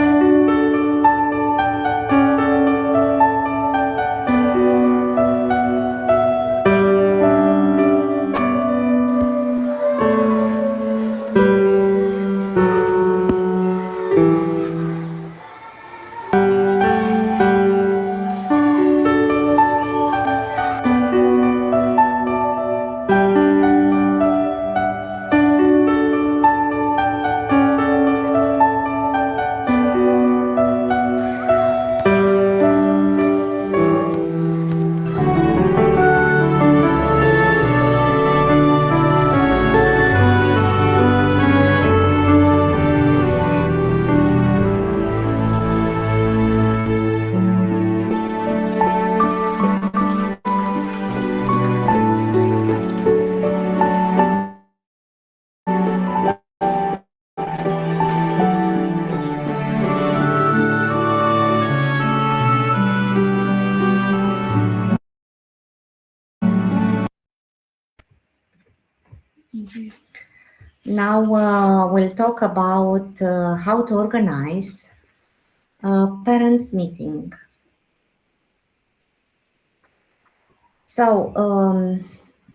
Now we'll talk about how to organize a parents' meeting. So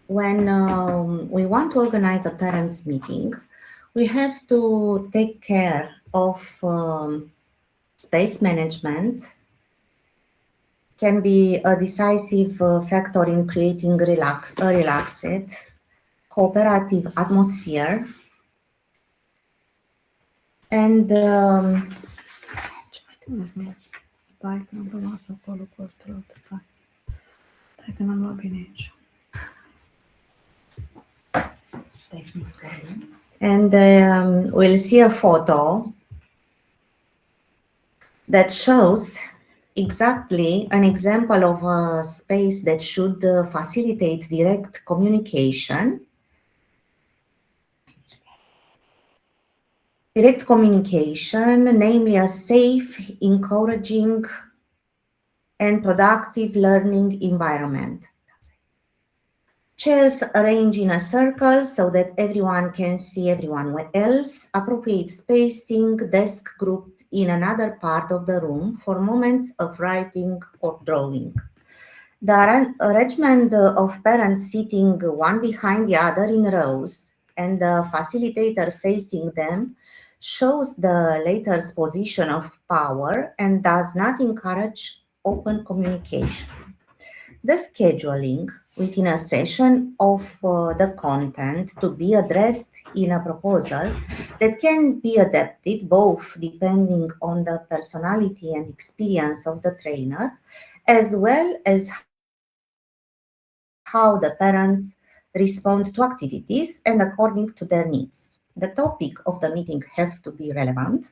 when we want to organize a parents' meeting, we have to take care of space management. Can be a decisive factor in creating a relaxed, cooperative atmosphere. And we'll see a photo that shows exactly an example of a space that should facilitate direct communication. Direct communication, namely a safe, encouraging, and productive learning environment. Chairs arranged in a circle so that everyone can see everyone else. Appropriate spacing, desk grouped in another part of the room for moments of writing or drawing. The arrangement of parents sitting one behind the other in rows and the facilitator facing them shows the latter's position of power and does not encourage open communication. The scheduling within a session of the content to be addressed in a proposal that can be adapted both depending on the personality and experience of the trainer, as well as how the parents respond to activities and according to their needs. The topic of the meeting has to be relevant.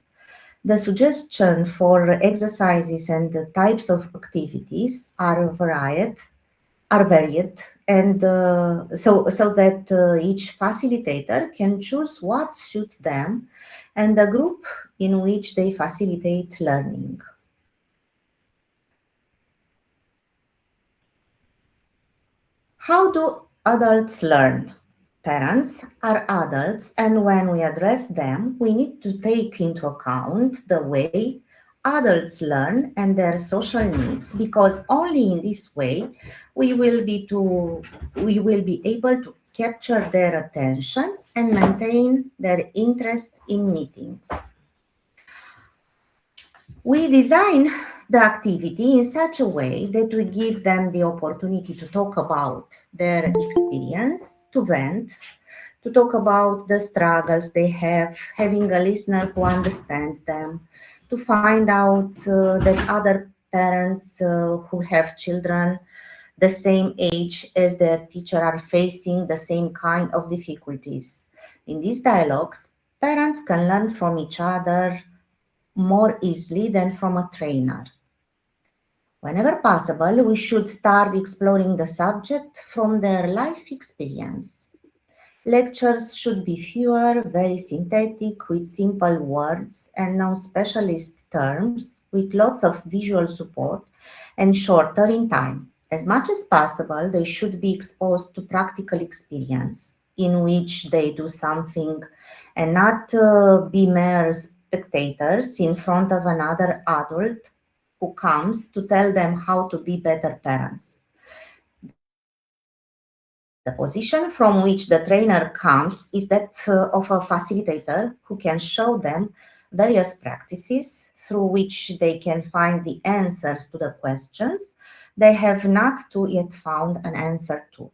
The suggestion for exercises and the types of activities are varied, and so that each facilitator can choose what suits them and the group in which they facilitate learning. How do adults learn? Parents are adults, and when we address them, we need to take into account the way adults learn and their social needs, because only in this way we will be able to capture their attention and maintain their interest in meetings. We design the activity in such a way that we give them the opportunity to talk about their experience, to vent, to talk about the struggles they have, having a listener who understands them, to find out that other parents who have children the same age as their teacher are facing the same kind of difficulties. In these dialogues, parents can learn from each other more easily than from a trainer. Whenever possible, we should start exploring the subject from their life experience. Lectures should be fewer, very synthetic, with simple words and no specialist terms, with lots of visual support and shorter in time. As much as possible, they should be exposed to practical experience in which they do something and not be mere spectators in front of another adult who comes to tell them how to be better parents. The position from which the trainer comes is that of a facilitator who can show them various practices through which they can find the answers to the questions they have not yet found an answer to.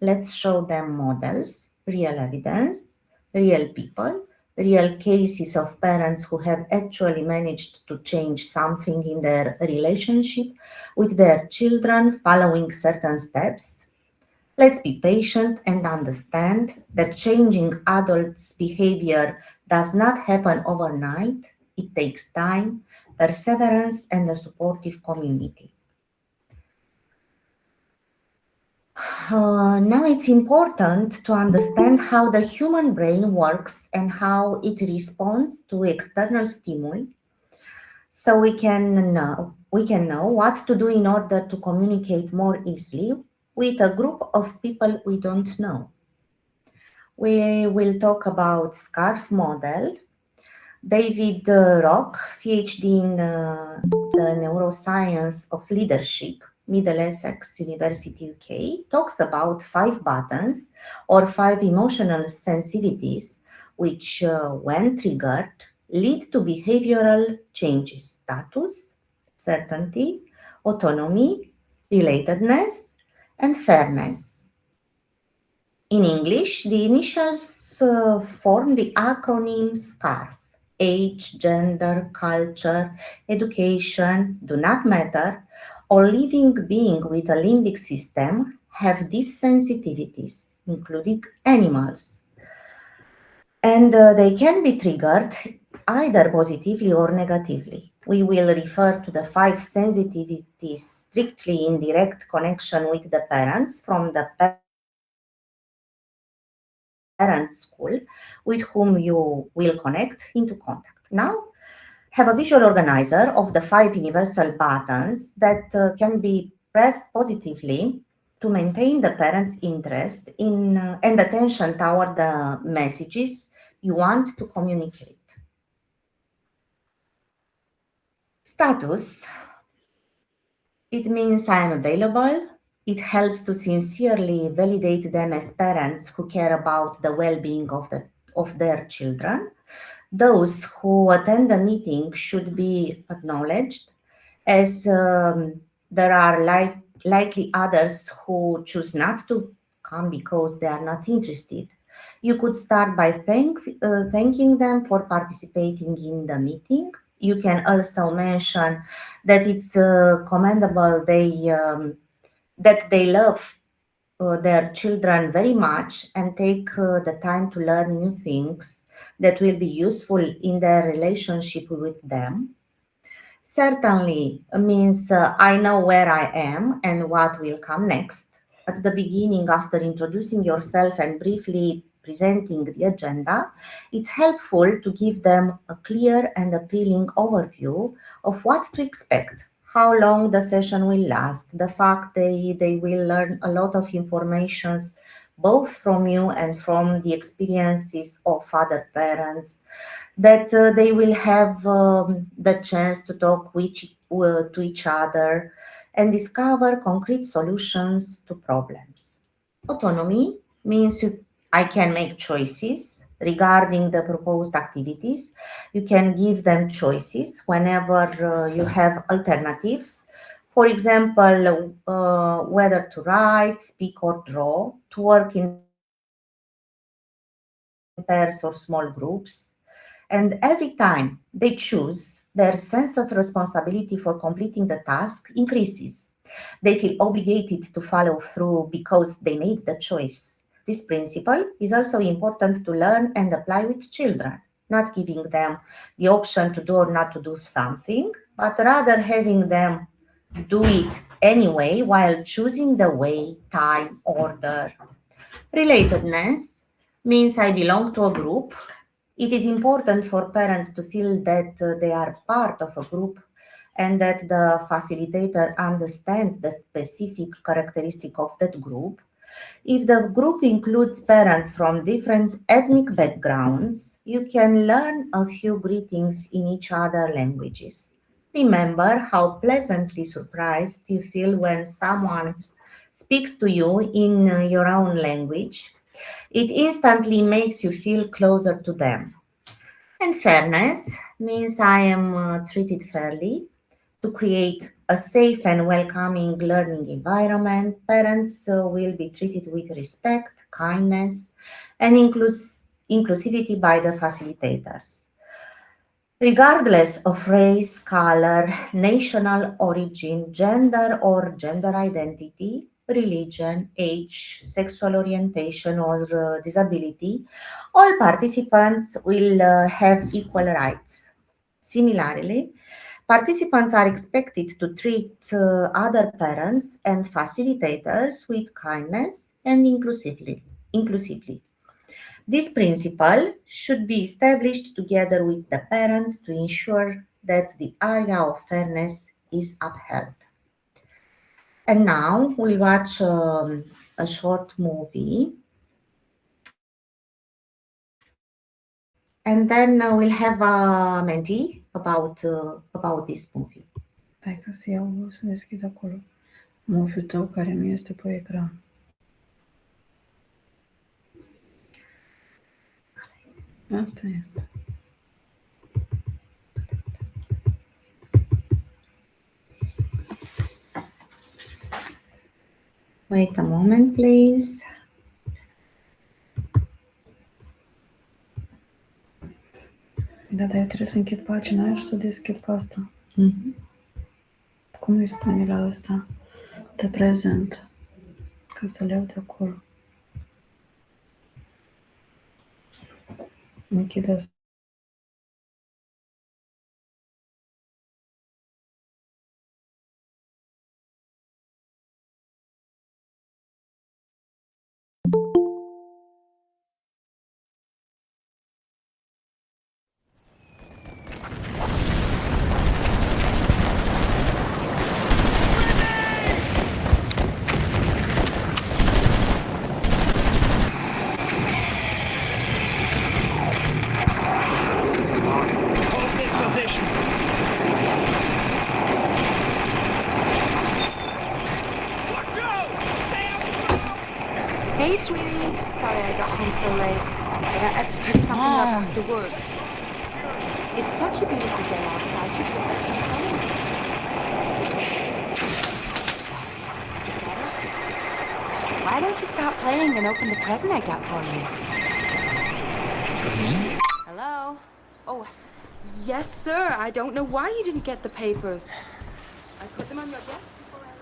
Let's show them models, real evidence, real people, real cases of parents who have actually managed to change something in their relationship with their children following certain steps. Let's be patient and understand that changing adults' behavior does not happen overnight. It takes time, perseverance, and a supportive community. Now it's important to understand how the human brain works and how it responds to external stimuli, so we can know what to do in order to communicate more easily with a group of people we don't know. We will talk about SCARF model. David Rock, PhD in the neuroscience of leadership, Middlesex University, UK, talks about 5 buttons or 5 emotional sensitivities, which, when triggered, lead to behavioral changes: status, certainty, autonomy, relatedness, and fairness. In English, the initials form the acronym SCARF. Age, gender, culture, education do not matter. All living beings with a limbic system have these sensitivities, including animals. And they can be triggered either positively or negatively. We will refer to the 5 sensitivities strictly in direct connection with the parents from the parent school with whom you will connect into contact. Now, have a visual organizer of the 5 universal buttons that can be pressed positively to maintain the parent's interest in and attention toward the messages you want to communicate. Status. It means I am available. It helps to sincerely validate them as parents who care about the well-being of their children. Those who attend the meeting should be acknowledged, as there are likely others who choose not to come because they are not interested. You could start by thanking them for participating in the meeting. You can also mention that it's commendable that they love their children very much and take the time to learn new things that will be useful in their relationship with them. Certainly means I know where I am and what will come next. At the beginning, after introducing yourself and briefly presenting the agenda, it's helpful to give them a clear and appealing overview of what to expect, how long the session will last, the fact they will learn a lot of information both from you and from the experiences of other parents, that they will have the chance to talk to each other and discover concrete solutions to problems. Autonomy means I can make choices regarding the proposed activities. You can give them choices whenever you have alternatives. For example, whether to write, speak, or draw, to work in pairs or small groups. And every time they choose, their sense of responsibility for completing the task increases. They feel obligated to follow through because they made the choice. This principle is also important to learn and apply with children, not giving them the option to do or not to do something, but rather having them do it anyway while choosing the way, time, order. Relatedness means I belong to a group. It is important for parents to feel that they are part of a group and that the facilitator understands the specific characteristic of that group. If the group includes parents from different ethnic backgrounds, you can learn a few greetings in each other languages. Remember how pleasantly surprised you feel when someone speaks to you in your own language. It instantly makes you feel closer to them. And fairness means I am treated fairly. To create a safe and welcoming learning environment, parents will be treated with respect, kindness, and inclusivity by the facilitators. Regardless of race, color, national origin, gender or gender identity, religion, age, sexual orientation, or disability, all participants will have equal rights. Similarly, participants are expected to treat other parents and facilitators with kindness and inclusively. This principle should be established together with the parents to ensure that the area of fairness is upheld. And now we'll watch a short movie, and then we'll have a mentee about this movie. Hai ca să iau, să deschid acolo movie-ul tău care nu este pe ecran. Asta este. Wait a moment, please. Da, dar eu trebuie să închid pagina aia și să deschid pe asta. Mhm. Cum îi spune la ăsta? De prezent. Ca să le iau de acolo. Închid asta. Hey, sweetie. Sorry I got home so late, but I had to pick something up after work. It's such a beautiful day outside. You should let some sun inside. So, is better? Why don't you stop playing and open the present I got for you? For me? Hello? Oh, yes, sir. I don't know why you didn't get the papers. I put them on your desk before I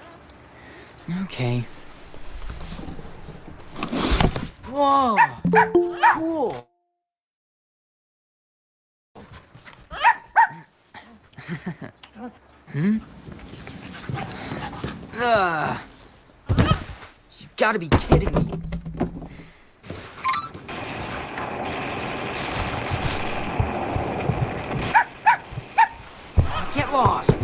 left. Okay. Whoa! Cool! Hmm? Ugh! She's gotta be kidding me. Get lost!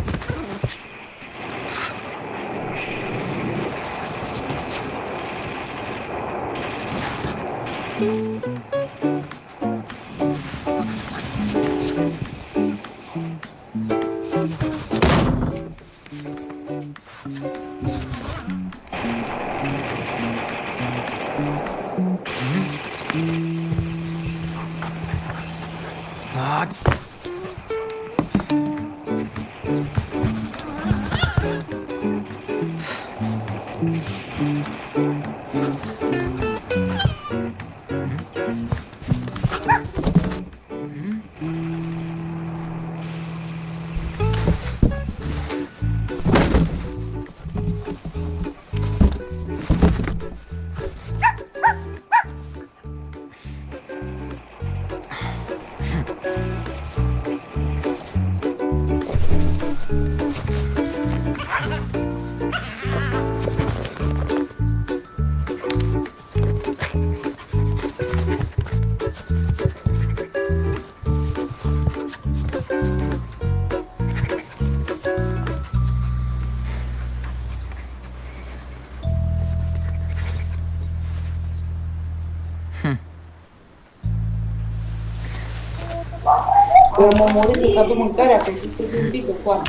am omorât să-ți aduc mâncarea, că tu trebuie un pic de foame.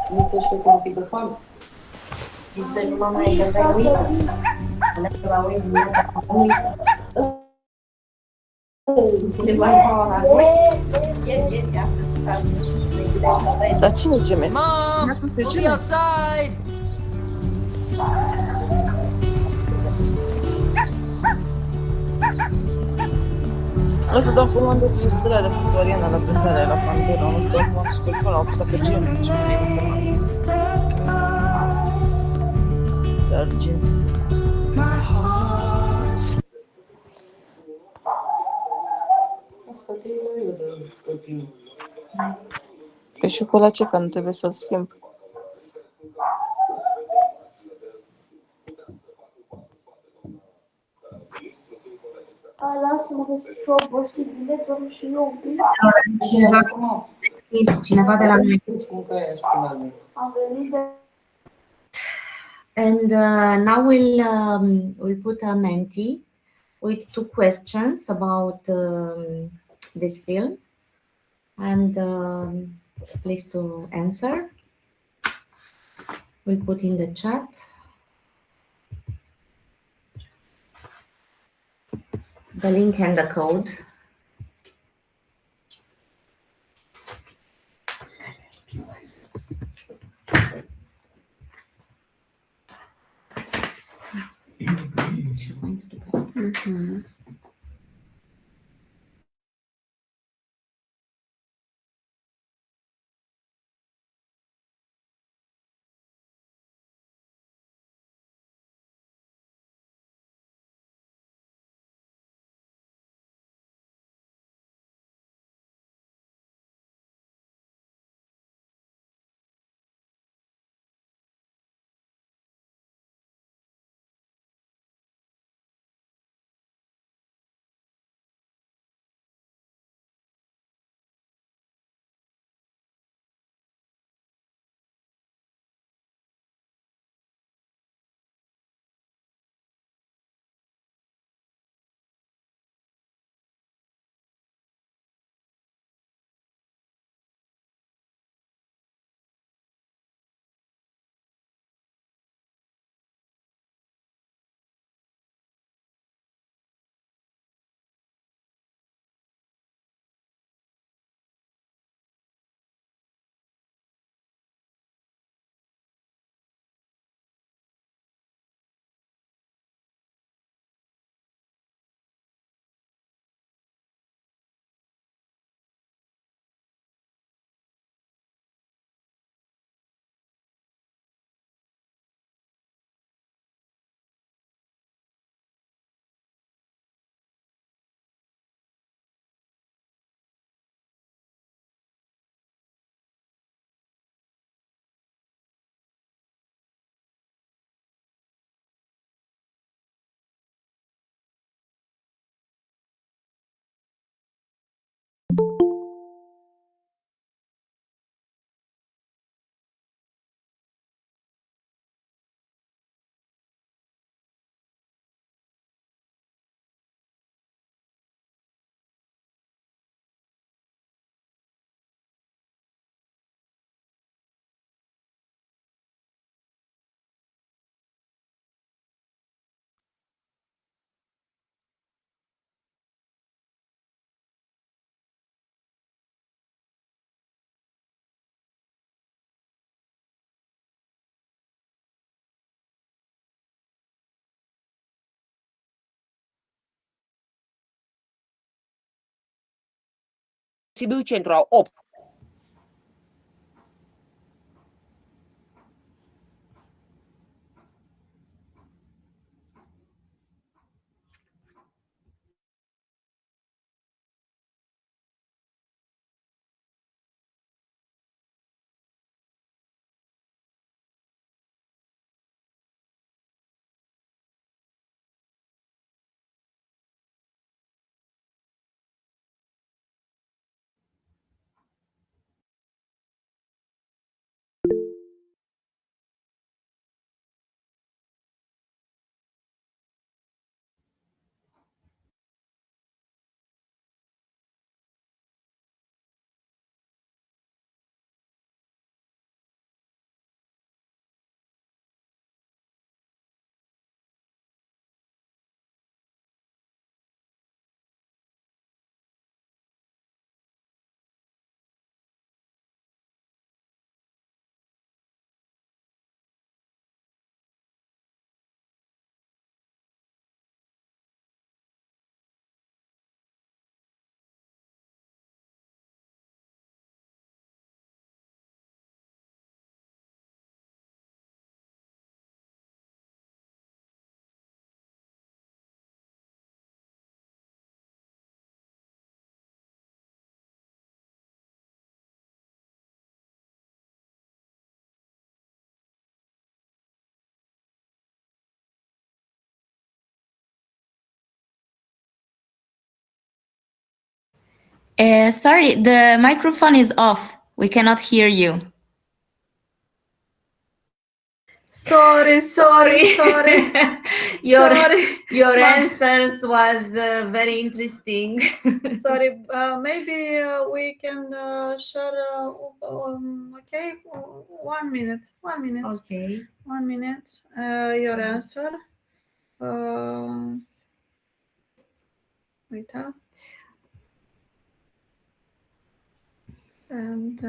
Nu să-și fete un pic de foame. Să nu mă mai dă pe uiță. La uiță. Dar cine geme? Mom, we'll be outside. O să dau comandă cu stălea de Floriana la vânzarea la Pandora. Nu dau acum scurt până la 8 să gem. Ce mai e de argint. Păi și cu ăla ce, că nu trebuie să-l schimb? Lasă-mă că sunt obosit, biletul și eu. Cineva de la noi. Am venit de... And now we'll put a Menti with 2 questions about this film, and please to answer. We'll put in the chat. The link and the code. Sibiu Central 8. Sorry, the microphone is off. We cannot hear you. Sorry. your Sorry. your My- answers was very interesting. Sorry, maybe we can share. Okay, 1 minute. 1 minute. Okay. 1 minute. Your answer. Wait up. And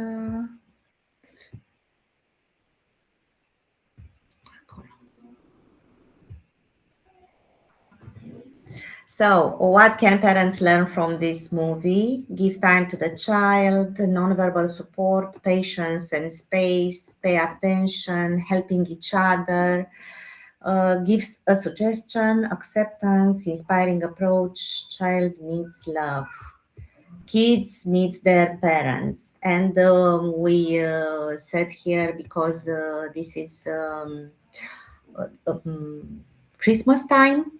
So, what can parents learn from this movie? Give time to the child, nonverbal support, patience and space, pay attention, helping each other, gives a suggestion, acceptance, inspiring approach. Child needs love. Kids needs their parents, and we said here because this is Christmas time.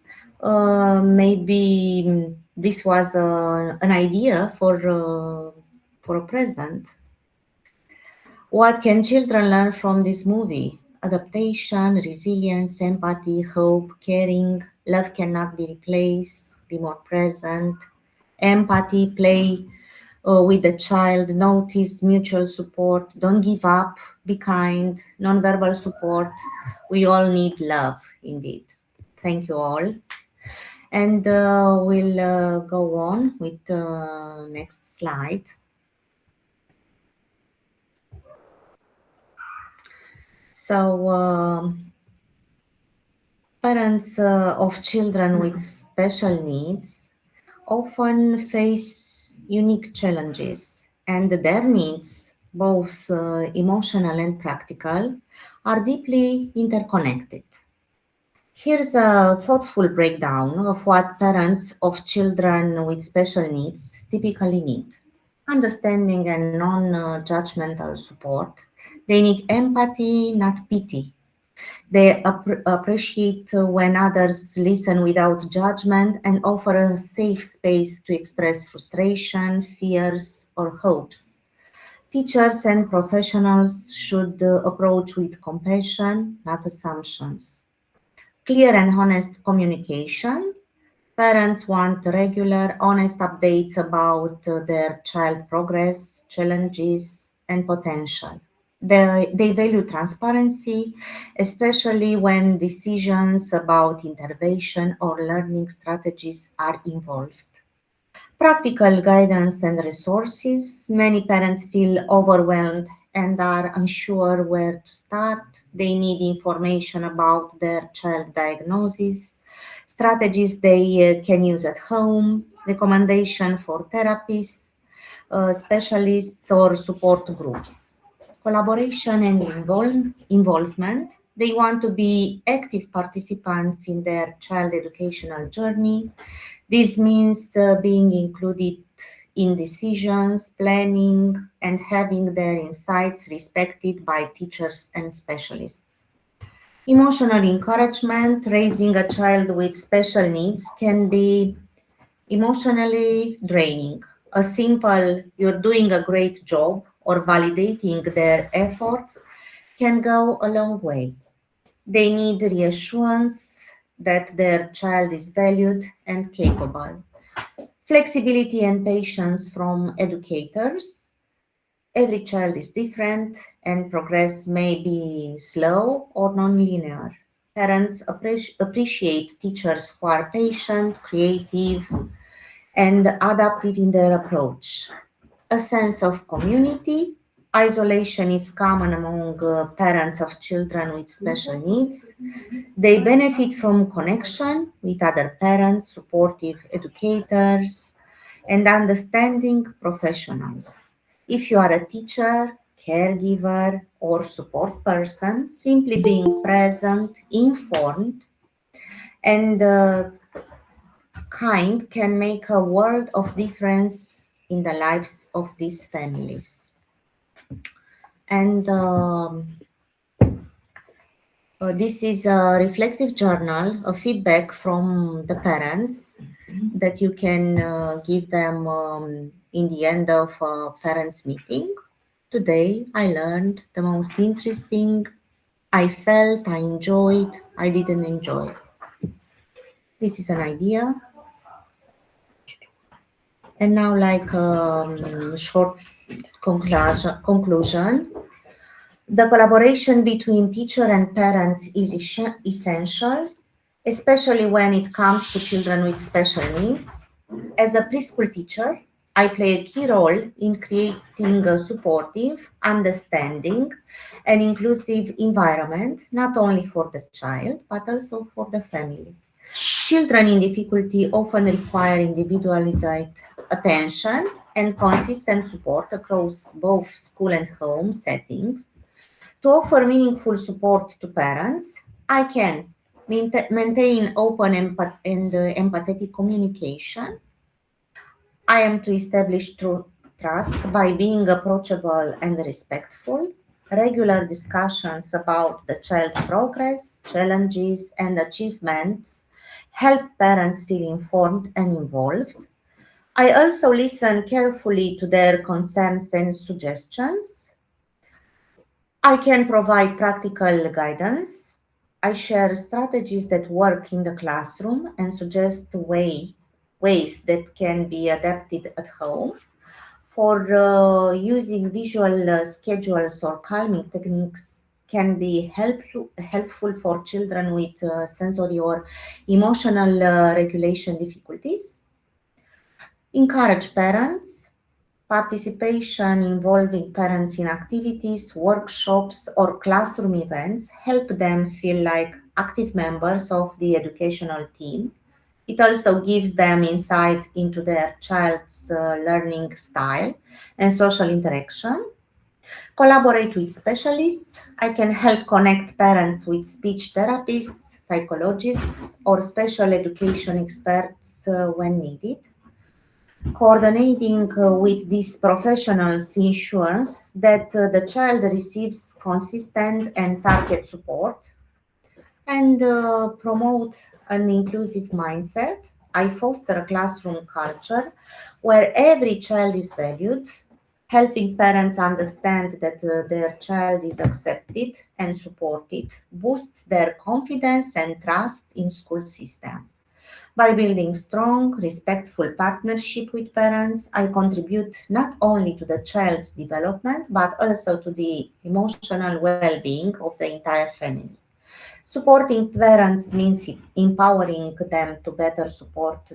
Maybe this was an idea for a present. What can children learn from this movie? Adaptation, resilience, empathy, hope, caring. Love cannot be replaced. Be more present. Empathy, play with the child, notice mutual support, don't give up, be kind, nonverbal support. We all need love, indeed. Thank you all. And we'll go on with the next slide. So, parents of children with special needs often face unique challenges, and their needs, both emotional and practical, are deeply interconnected. Here's a thoughtful breakdown of what parents of children with special needs typically need: understanding and non judgmental support. They need empathy, not pity. They appreciate when others listen without judgment and offer a safe space to express frustration, fears, or hopes. Teachers and professionals should approach with compassion, not assumptions. Clear and honest communication. Parents want regular, honest updates about their child progress, challenges, and potential. They value transparency, especially when decisions about intervention or learning strategies are involved. Practical guidance and resources. Many parents feel overwhelmed and are unsure where to start. They need information about their child diagnosis, strategies they can use at home, recommendation for therapists, specialists, or support groups. Collaboration and involvement. They want to be active participants in their child educational journey. This means being included in decisions, planning, and having their insights respected by teachers and specialists. Emotional encouragement. Raising a child with special needs can be emotionally draining. A simple "you're doing a great job" or validating their efforts can go a long way. They need reassurance that their child is valued and capable. Flexibility and patience from educators. Every child is different and progress may be slow or non-linear. Parents appreciate teachers who are patient, creative, and adaptive in their approach. A sense of community. Isolation is common among parents of children with special needs. They benefit from connection with other parents, supportive educators, and understanding professionals. If you are a teacher, caregiver, or support person, simply being present, informed, and kind can make a world of difference in the lives of these families. And this is a reflective journal, a feedback from the parents that you can give them in the end of a parents' meeting. Today I learned the most interesting. I felt, I enjoyed, I didn't enjoy. This is an idea. And now, like short conclusion, the collaboration between teacher and parents is essential, especially when it comes to children with special needs. As a preschool teacher, I play a key role in creating a supportive, understanding, and inclusive environment, not only for the child, but also for the family. Children in difficulty often require individualized attention and consistent support across both school and home settings. To offer meaningful support to parents, I can maintain open and empathetic communication. I am to establish true trust by being approachable and respectful. Regular discussions about the child's progress, challenges, and achievements help parents feel informed and involved. I also listen carefully to their concerns and suggestions. I can provide practical guidance. I share strategies that work in the classroom and suggest ways that can be adapted at home. For using visual schedules or calming techniques can be helpful for children with sensory or emotional regulation difficulties. Encourage parents. Participation involving parents in activities, workshops, or classroom events help them feel like active members of the educational team. It also gives them insight into their child's learning style and social interaction. Collaborate with specialists. I can help connect parents with speech therapists, psychologists, or special education experts when needed. Coordinating with these professionals ensures that the child receives consistent and target support and promote an inclusive mindset. I foster a classroom culture where every child is valued, helping parents understand that their child is accepted and supported, boosts their confidence and trust in school system. By building strong, respectful partnership with parents, I contribute not only to the child's development, but also to the emotional well-being of the entire family. Supporting parents means empowering them to better support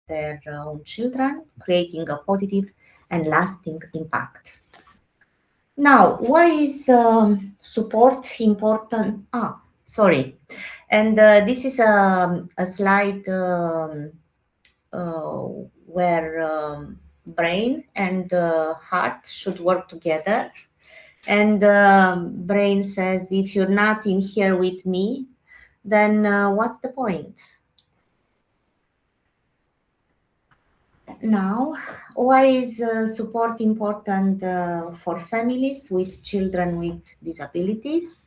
their own children, creating a positive and lasting impact. Now, why is support important? Sorry. And this is a slide where brain and heart should work together. And brain says, if you're not in here with me, then what's the point? Now, why is support important for families with children with disabilities?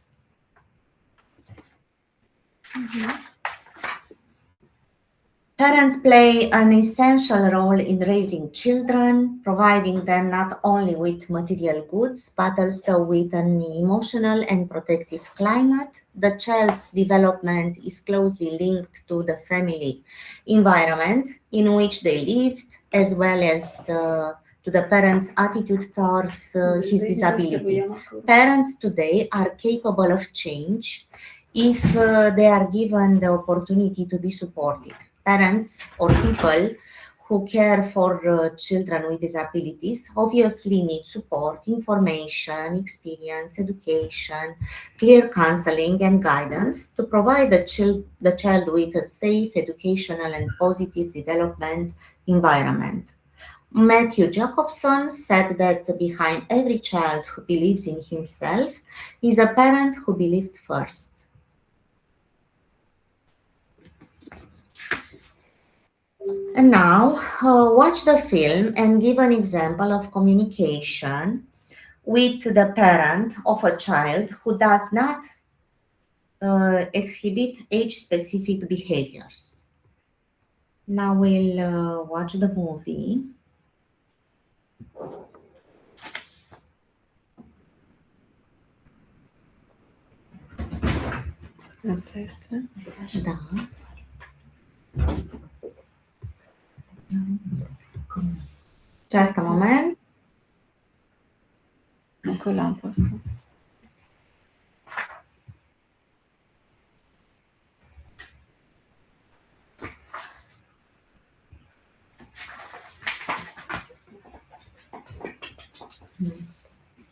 Parents play an essential role in raising children, providing them not only with material goods, but also with an emotional and protective climate. The child's development is closely linked to the family environment in which they lived, as well as to the parent's attitude towards his disability. Parents today are capable of change if they are given the opportunity to be supported. Parents or people who care for children with disabilities obviously need support, information, experience, education, clear counseling, and guidance to provide the child with a safe, educational, and positive development environment. Matthew Jacobson said that behind every child who believes in himself is a parent who believed first. And now, watch the film and give an example of communication with the parent of a child who does not exhibit age-specific behaviors. Now we'll watch the movie. Asta este. Da. Just a moment. Încă l-am pus.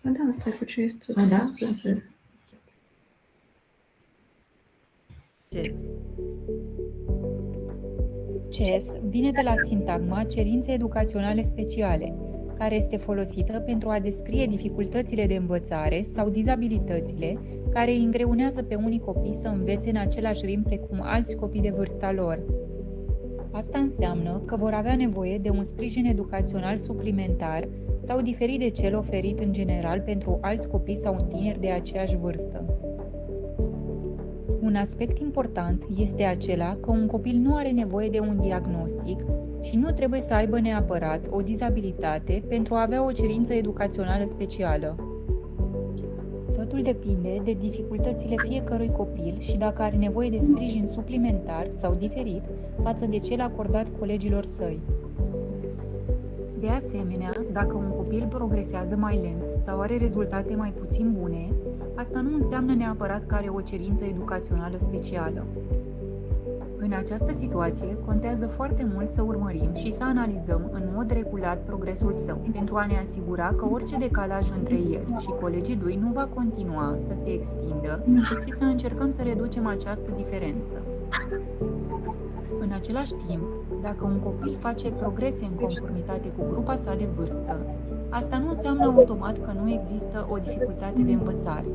Da, asta e cu ce este. Da? CES vine de la sintagma cerințe educaționale speciale, care este folosită pentru a descrie dificultățile de învățare sau dizabilitățile care îi îngreunează pe unii copii să învețe în același ritm precum alți copii de vârsta lor. Asta înseamnă că vor avea nevoie de un sprijin educațional suplimentar sau diferit de cel oferit în general pentru alți copii sau tineri de aceeași vârstă. Un aspect important este acela că un copil nu are nevoie de un diagnostic și nu trebuie să aibă neapărat o dizabilitate pentru a avea o cerință educațională specială. Totul depinde de dificultățile fiecărui copil și dacă are nevoie de sprijin suplimentar sau diferit față de cel acordat colegilor săi. De asemenea, dacă un copil progresează mai lent sau are rezultate mai puțin bune, asta nu înseamnă neapărat că are o cerință educațională specială. În această situație, contează foarte mult să urmărim și să analizăm în mod regulat progresul său, pentru a ne asigura că orice decalaj între el și colegii lui nu va continua să se extindă și să încercăm să reducem această diferență. În același timp, dacă un copil face progrese în conformitate cu grupa sa de vârstă, asta nu înseamnă automat că nu există o dificultate de învățare.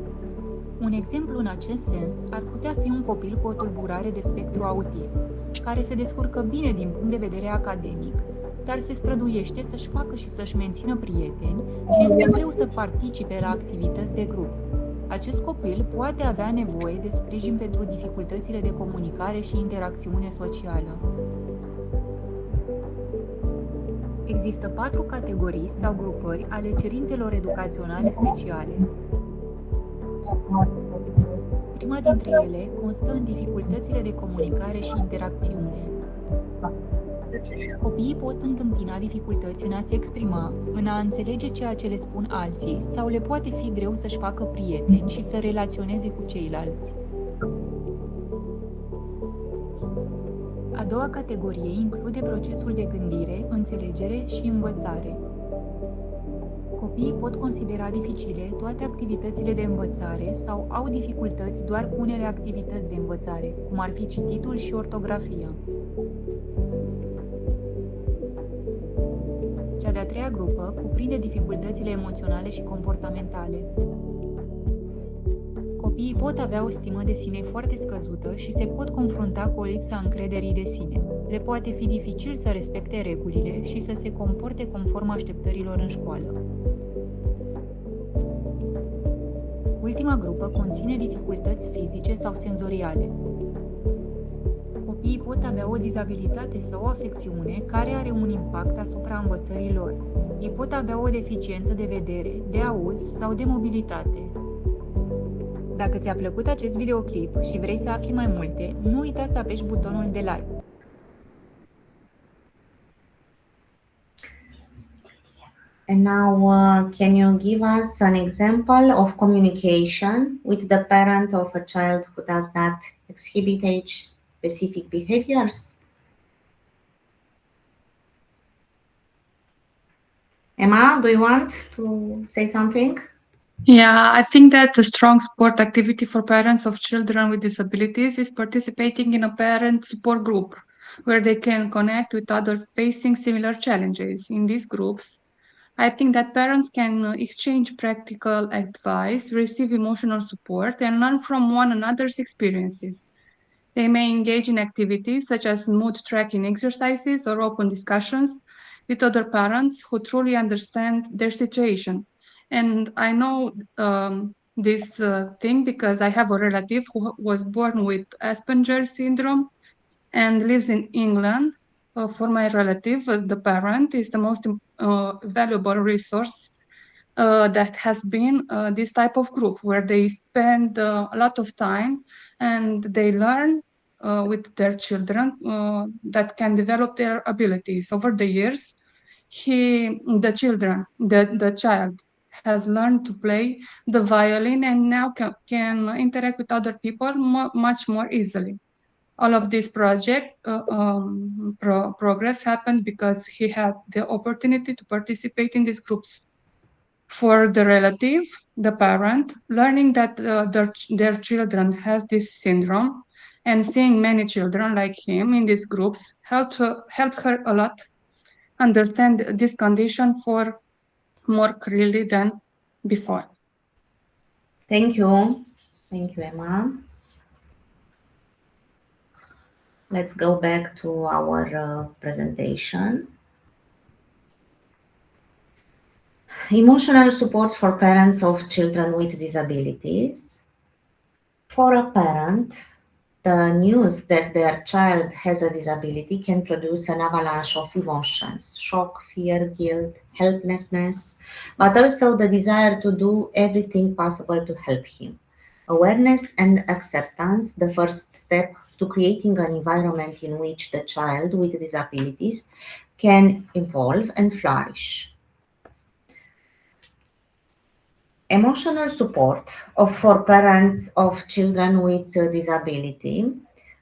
Un exemplu în acest sens ar putea fi un copil cu o tulburare de spectru autist, care se descurcă bine din punct de vedere academic, dar se străduiește să-și facă și să-și mențină prieteni și este greu să participe la activități de grup. Acest copil poate avea nevoie de sprijin pentru dificultățile de comunicare și interacțiune socială. Există 4 categorii sau grupări ale cerințelor educaționale speciale. Prima dintre ele constă în dificultățile de comunicare și interacțiune. Copiii pot întâmpina dificultăți în a se exprima, în a înțelege ceea ce le spun alții sau le poate fi greu să-și facă prieteni și să relaționeze cu ceilalți. A doua categorie include procesul de gândire, înțelegere și învățare. Copiii pot considera dificile toate activitățile de învățare sau au dificultăți doar cu unele activități de învățare, cum ar fi cititul și ortografia. Cea de-a treia grupă cuprinde dificultățile emoționale și comportamentale. Copiii pot avea o stimă de sine foarte scăzută și se pot confrunta cu o lipsă a încrederii de sine. Le poate fi dificil să respecte regulile și să se comporte conform așteptărilor în școală. Ultima grupă conține dificultăți fizice sau senzoriale. Copiii pot avea o dizabilitate sau o afecțiune care are un impact asupra învățării lor. Ei pot avea o deficiență de vedere, de auz sau de mobilitate. Dacă ți-a plăcut acest videoclip și vrei să afli mai multe, nu uita să apeși butonul de like. And now, can you give us an example of communication with the parent of a child who does not exhibit age-specific behaviors? Emma, do you want to say something? Yeah, I think that a strong support activity for parents of children with disabilities is participating in a parent support group where they can connect with others facing similar challenges. In these groups, I think that parents can exchange practical advice, receive emotional support, and learn from one another's experiences. They may engage in activities such as mood tracking exercises or open discussions with other parents who truly understand their situation. And I know this thing because I have a relative who was born with Asperger's syndrome and lives in England. for my relative, the parent is the most valuable resource that has been this type of group where they spend a lot of time and they learn with their children that can develop their abilities over the years. The child has learned to play the violin and now can interact with other people much more easily. All of this progress happened because he had the opportunity to participate in these groups. For the relative, the parent, learning that their children has this syndrome and seeing many children like him in these groups helped her a lot understand this condition for more clearly than before. Thank you. Thank you, Emma. Let's go back to our presentation. Emotional support for parents of children with disabilities. For a parent, the news that their child has a disability can produce an avalanche of emotions: shock, fear, guilt, helplessness, but also the desire to do everything possible to help him. Awareness and acceptance, the first step to creating an environment in which the child with disabilities can evolve and flourish. Emotional support for parents of children with disability,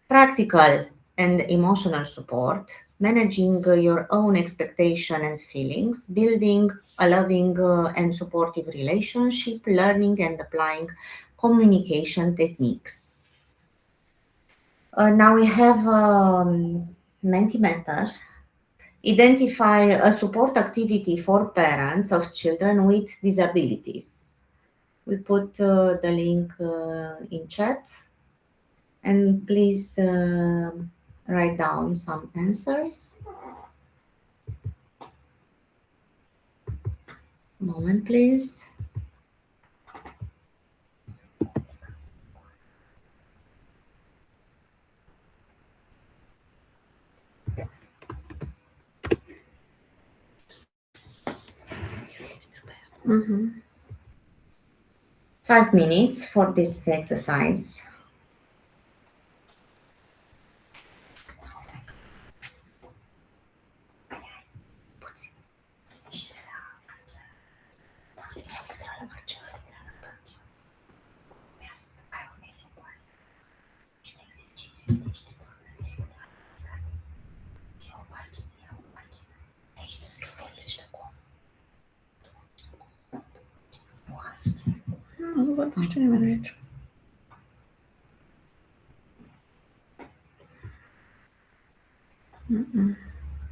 practical and emotional support, managing your own expectation and feelings, building a loving and supportive relationship, learning and applying communication techniques. Now we have Mentimeter. Identify a support activity for parents of children with disabilities. We'll put the link in chat, and please write down some answers. Moment, please. Mm-hmm. 5 minutes for this exercise. Nu vorbește nimeni aici.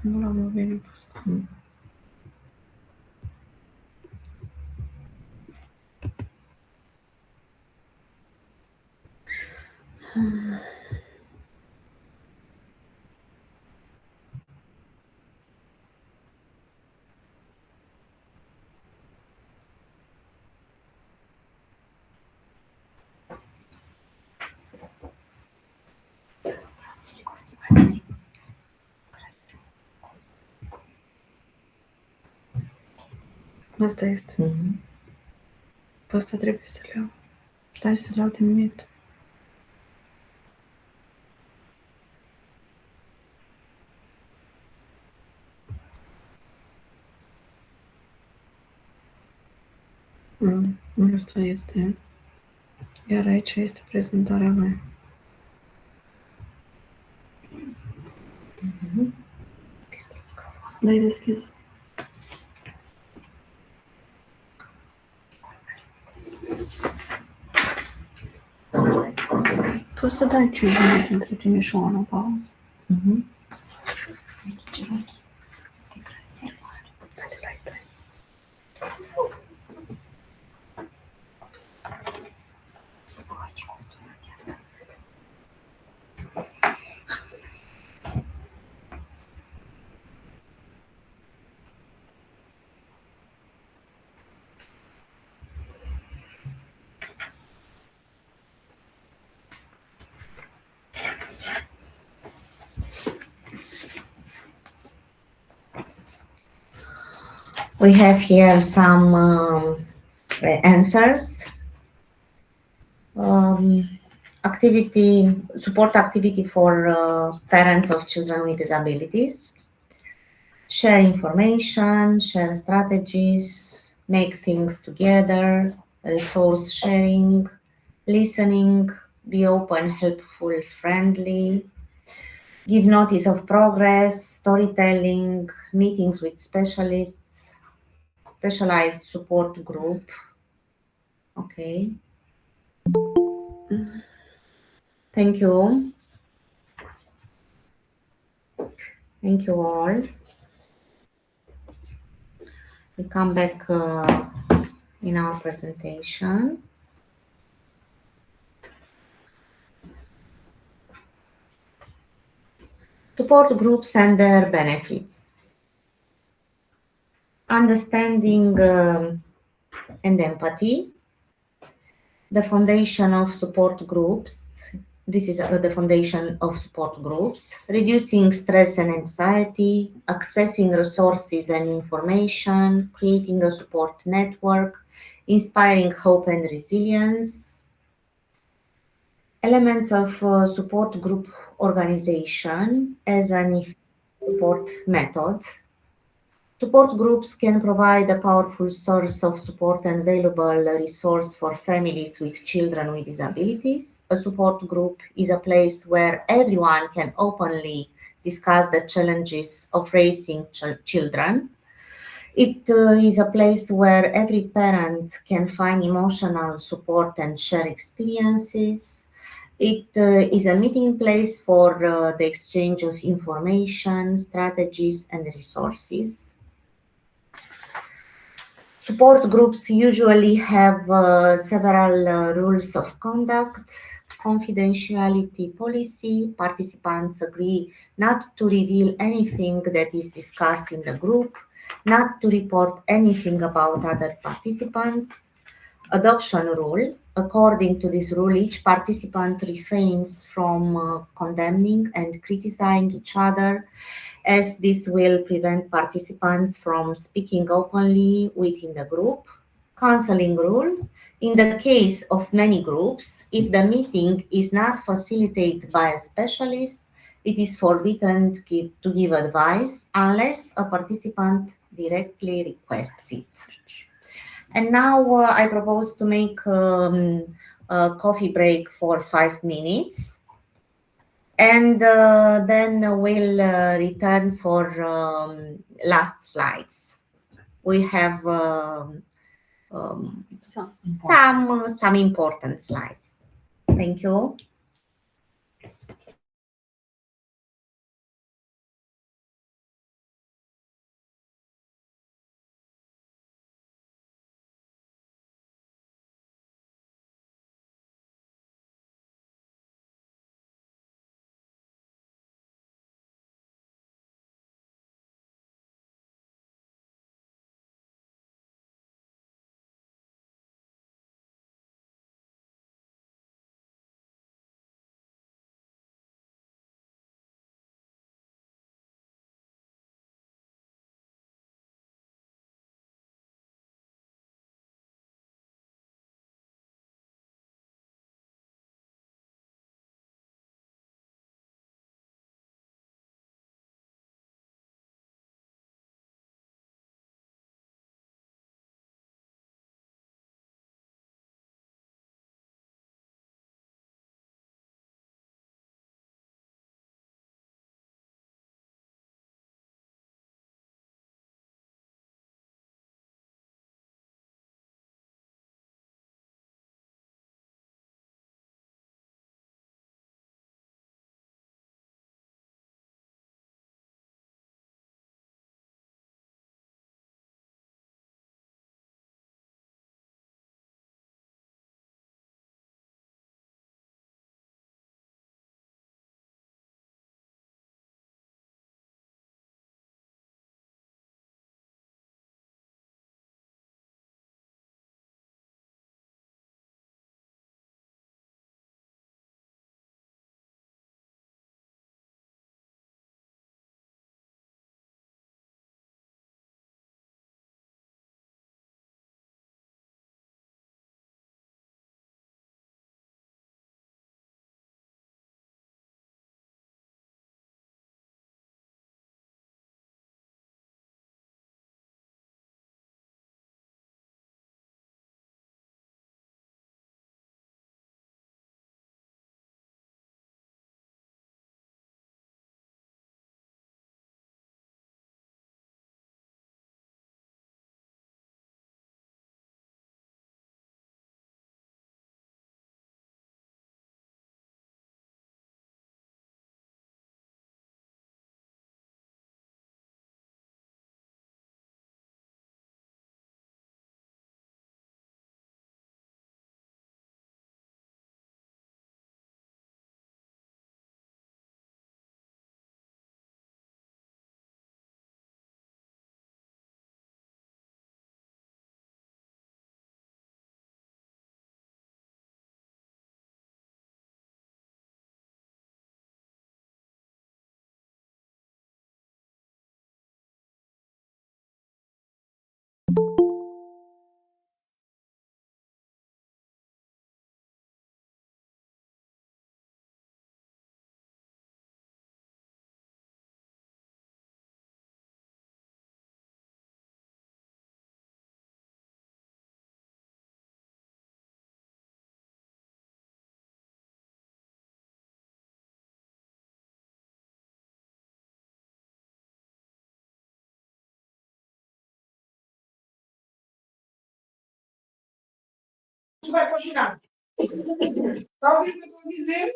Nu l-am lovit. Asta este. Pe asta trebuie să le iau. Stai să le iau din mit. Asta este. Iar aici este prezentarea mea. Dai deschis. Poți să dai 5 minute între tine și o pauză. We have here some answers. Support activity for parents of children with disabilities. Share information, share strategies, make things together, resource sharing, listening, be open, helpful, friendly, give notice of progress, storytelling, meetings with specialists, specialized support group. Okay. Thank you. Thank you all. We come back in our presentation. Support groups and their benefits. Understanding and empathy. The foundation of support groups. This is the foundation of support groups. Reducing stress and anxiety, accessing resources and information, creating a support network, inspiring hope and resilience. Elements of support group organization as an support method. Support groups can provide a powerful source of support and valuable resource for families with children with disabilities. A support group is a place where everyone can openly discuss the challenges of raising children. It is a place where every parent can find emotional support and share experiences. It is a meeting place for the exchange of information, strategies, and resources. Support groups usually have several rules of conduct, confidentiality policy. Participants agree not to reveal anything that is discussed in the group, not to report anything about other participants. Adoption rule. According to this rule, each participant refrains from condemning and criticizing each other, as this will prevent participants from speaking openly within the group. Counseling rule. In the case of many groups, if the meeting is not facilitated by a specialist, it is forbidden to give advice unless a participant directly requests it. And now I propose to make a coffee break for 5 minutes. And then we'll return for last slides. We have some important slides. Thank you. tu vai continuar. Tá ouvindo o que eu estou dizendo?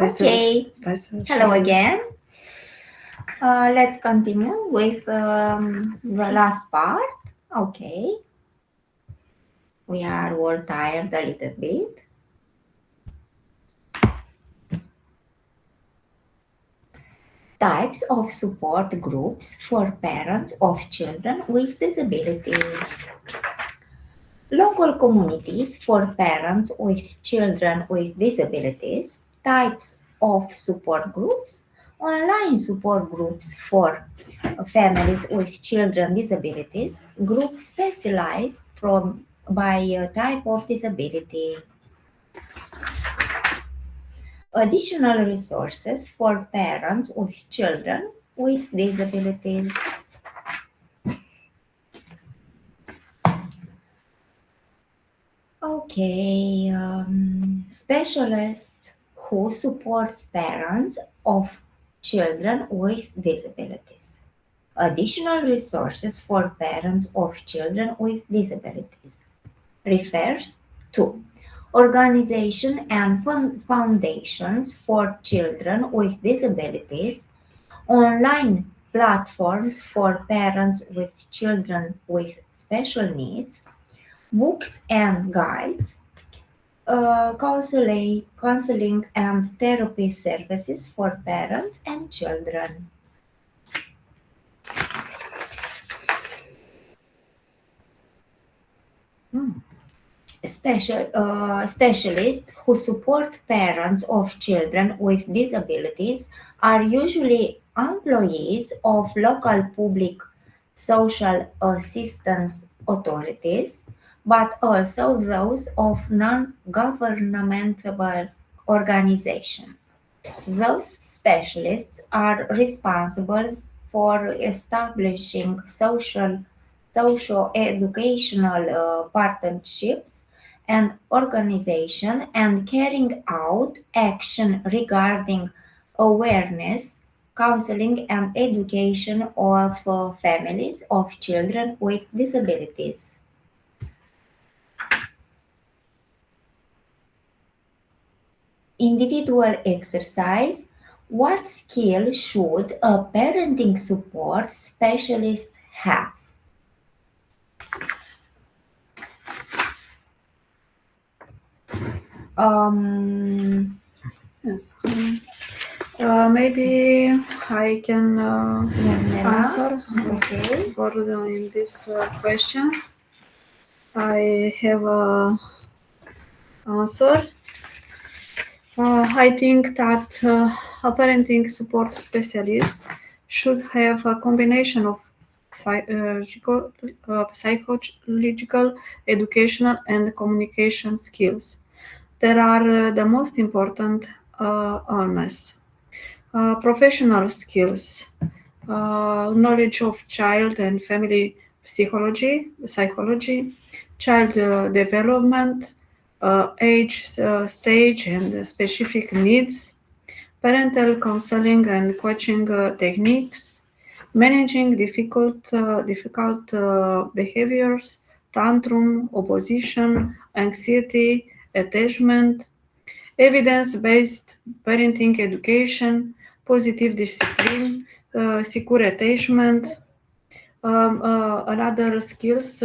Okay, hello again. Let's continue with the last part. Okay, we are all tired a little bit. Types of support groups for parents of children with disabilities. Local communities for parents with children with disabilities. Types of support groups. Online support groups for families with children disabilities. Groups specialized by type of disability. Additional resources for parents with children with disabilities. Okay, specialists who supports parents of children with disabilities. Additional resources for parents of children with disabilities refers to organization and foundations for children with disabilities, online platforms for parents with children with special needs, books and guides, counseling and therapy services for parents and children. Specialists who support parents of children with disabilities are usually employees of local public social assistance authorities, but also those of non-governmental organizations. Those specialists are responsible for establishing socio-educational partnerships and organization and carrying out action regarding awareness, counseling and education of families of children with disabilities. Individual exercise. What skill should a parenting support specialist have? Yes. Maybe I can answer okay. for in these questions. I have a answer. I think that a parenting support specialist should have a combination of psychological, educational, and communication skills. There are the most important elements. Professional skills, knowledge of child and family psychology, child development, age, stage, and specific needs, parental counseling and coaching techniques, managing difficult behaviors, tantrum, opposition, anxiety, attachment, evidence-based parenting education, positive discipline, secure attachment. Another skills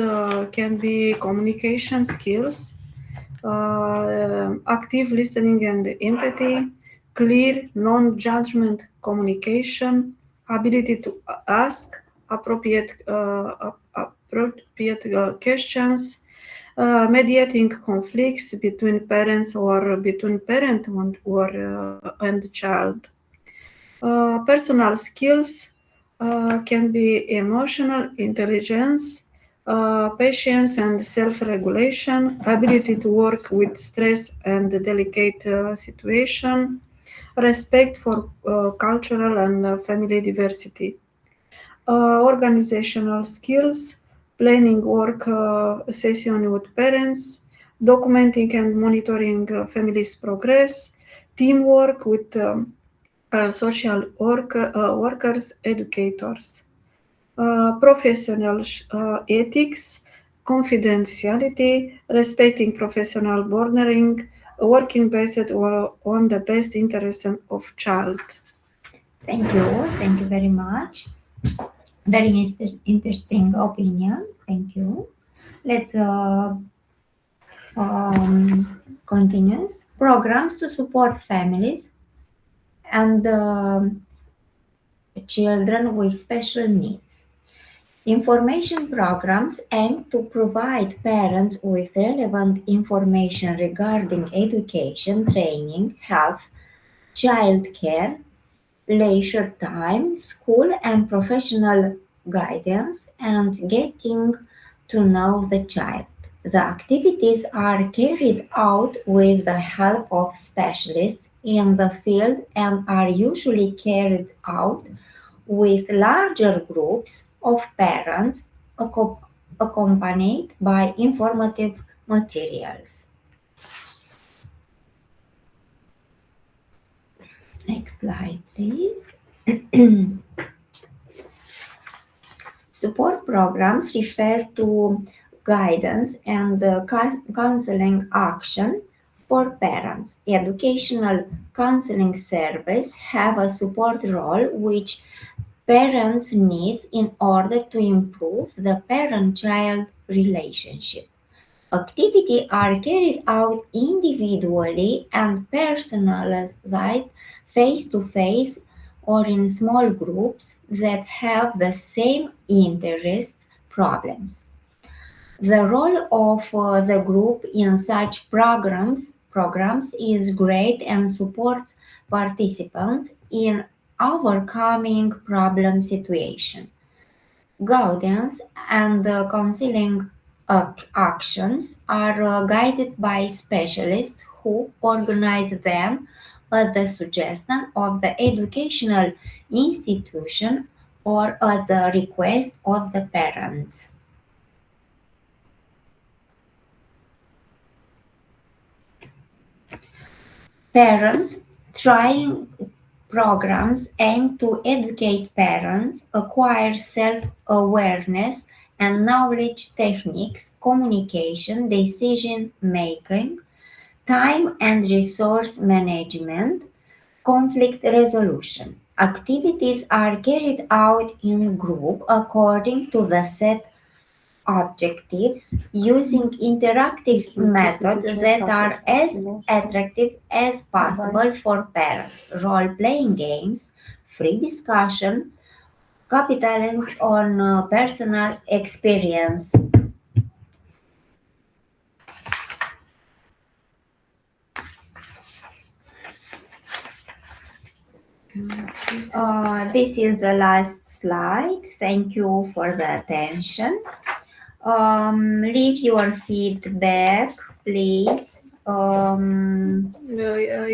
can be communication skills, active listening and empathy, clear, non-judgment communication, ability to ask appropriate questions, mediating conflicts between parents or between parent and child. Personal skills can be emotional intelligence, patience and self-regulation, ability to work with stress and delicate situation, respect for cultural and family diversity. Organizational skills, planning work session with parents, documenting and monitoring families' progress, teamwork with social workers, educators, professional ethics, confidentiality, respecting professional bordering, working based on the best interest of child. Thank you very much. Very interesting opinion. Thank you. Let's continue. Programs to support families and children with special needs. Information programs aim to provide parents with relevant information regarding education, training, health, child care, leisure time, school and professional guidance, and getting to know the child. The activities are carried out with the help of specialists in the field and are usually carried out with larger groups of parents accompanied by informative materials. Next slide, please. Support programs refer to guidance and counseling action for parents. Educational counseling services have a support role which parents need in order to improve the parent-child relationship. Activities are carried out individually and personalized face-to-face or in small groups that have the same interests problems. The role of the group in such programs is great and supports participants in overcoming problem situation. Guidance and counseling actions are guided by specialists who organize them at the suggestion of the educational institution or at the request of the parents. Parents trying programs aim to educate parents, acquire self-awareness and knowledge techniques, communication, decision making, time and resource management, conflict resolution. Activities are carried out in group according to the set objectives using interactive methods that are as attractive as possible for parents. Role-playing games, free discussion, capitalizing on personal experience. This is the last slide. Thank you for the attention. Leave your feedback, please.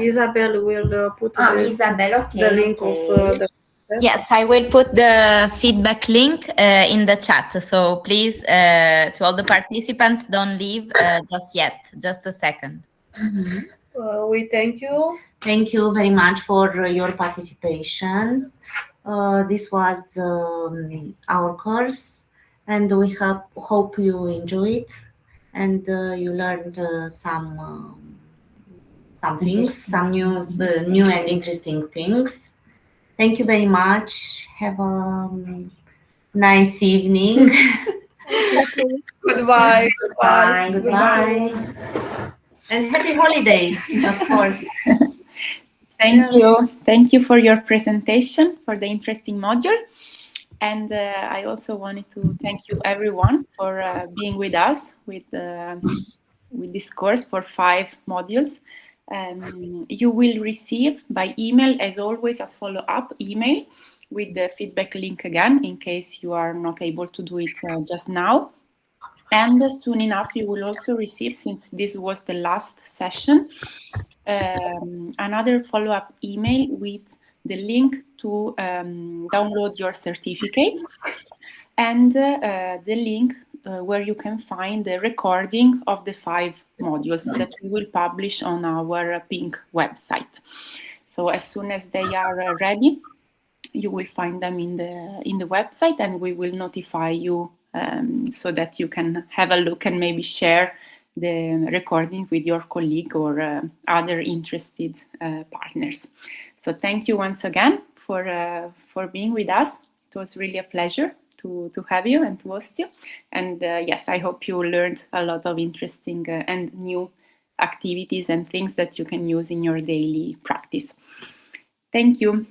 Isabel will put Isabel, okay, the link okay. of the Yes, I will put the feedback link in the chat. So please, to all the participants, don't leave just yet. Just a second. We thank you. Thank you very much for your participations. This was our course, and we hope you enjoy it and you learned some things, some new and interesting things. Thank you very much. Have a nice evening. You too. Goodbye. Goodbye. Goodbye. And happy holidays, of course. Thank you. Thank you for your presentation, for the interesting module. And I also wanted to thank you everyone for being with us with this course for 5 modules. You will receive by email, as always, a follow-up email with the feedback link again, in case you are not able to do it just now. And soon enough, you will also receive, since this was the last session, another follow-up email with the link to download your certificate and the link where you can find the recording of the 5 modules that we will publish on our PINK website. So as soon as they are ready, you will find them in the website, and we will notify you so that you can have a look and maybe share the recording with your colleague or other interested partners. So thank you once again for being with us. It was really a pleasure to have you and to host you. And yes, I hope you learned a lot of interesting and new activities and things that you can use in your daily practice. Thank you.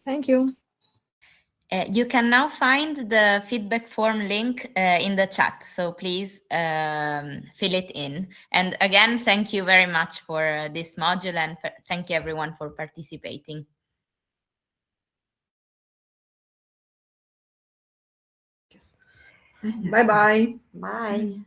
Thank you. You can now find the feedback form link in the chat, so please fill it in. And again, thank you very much for this module, and thank you everyone for participating. Bye-bye. Bye.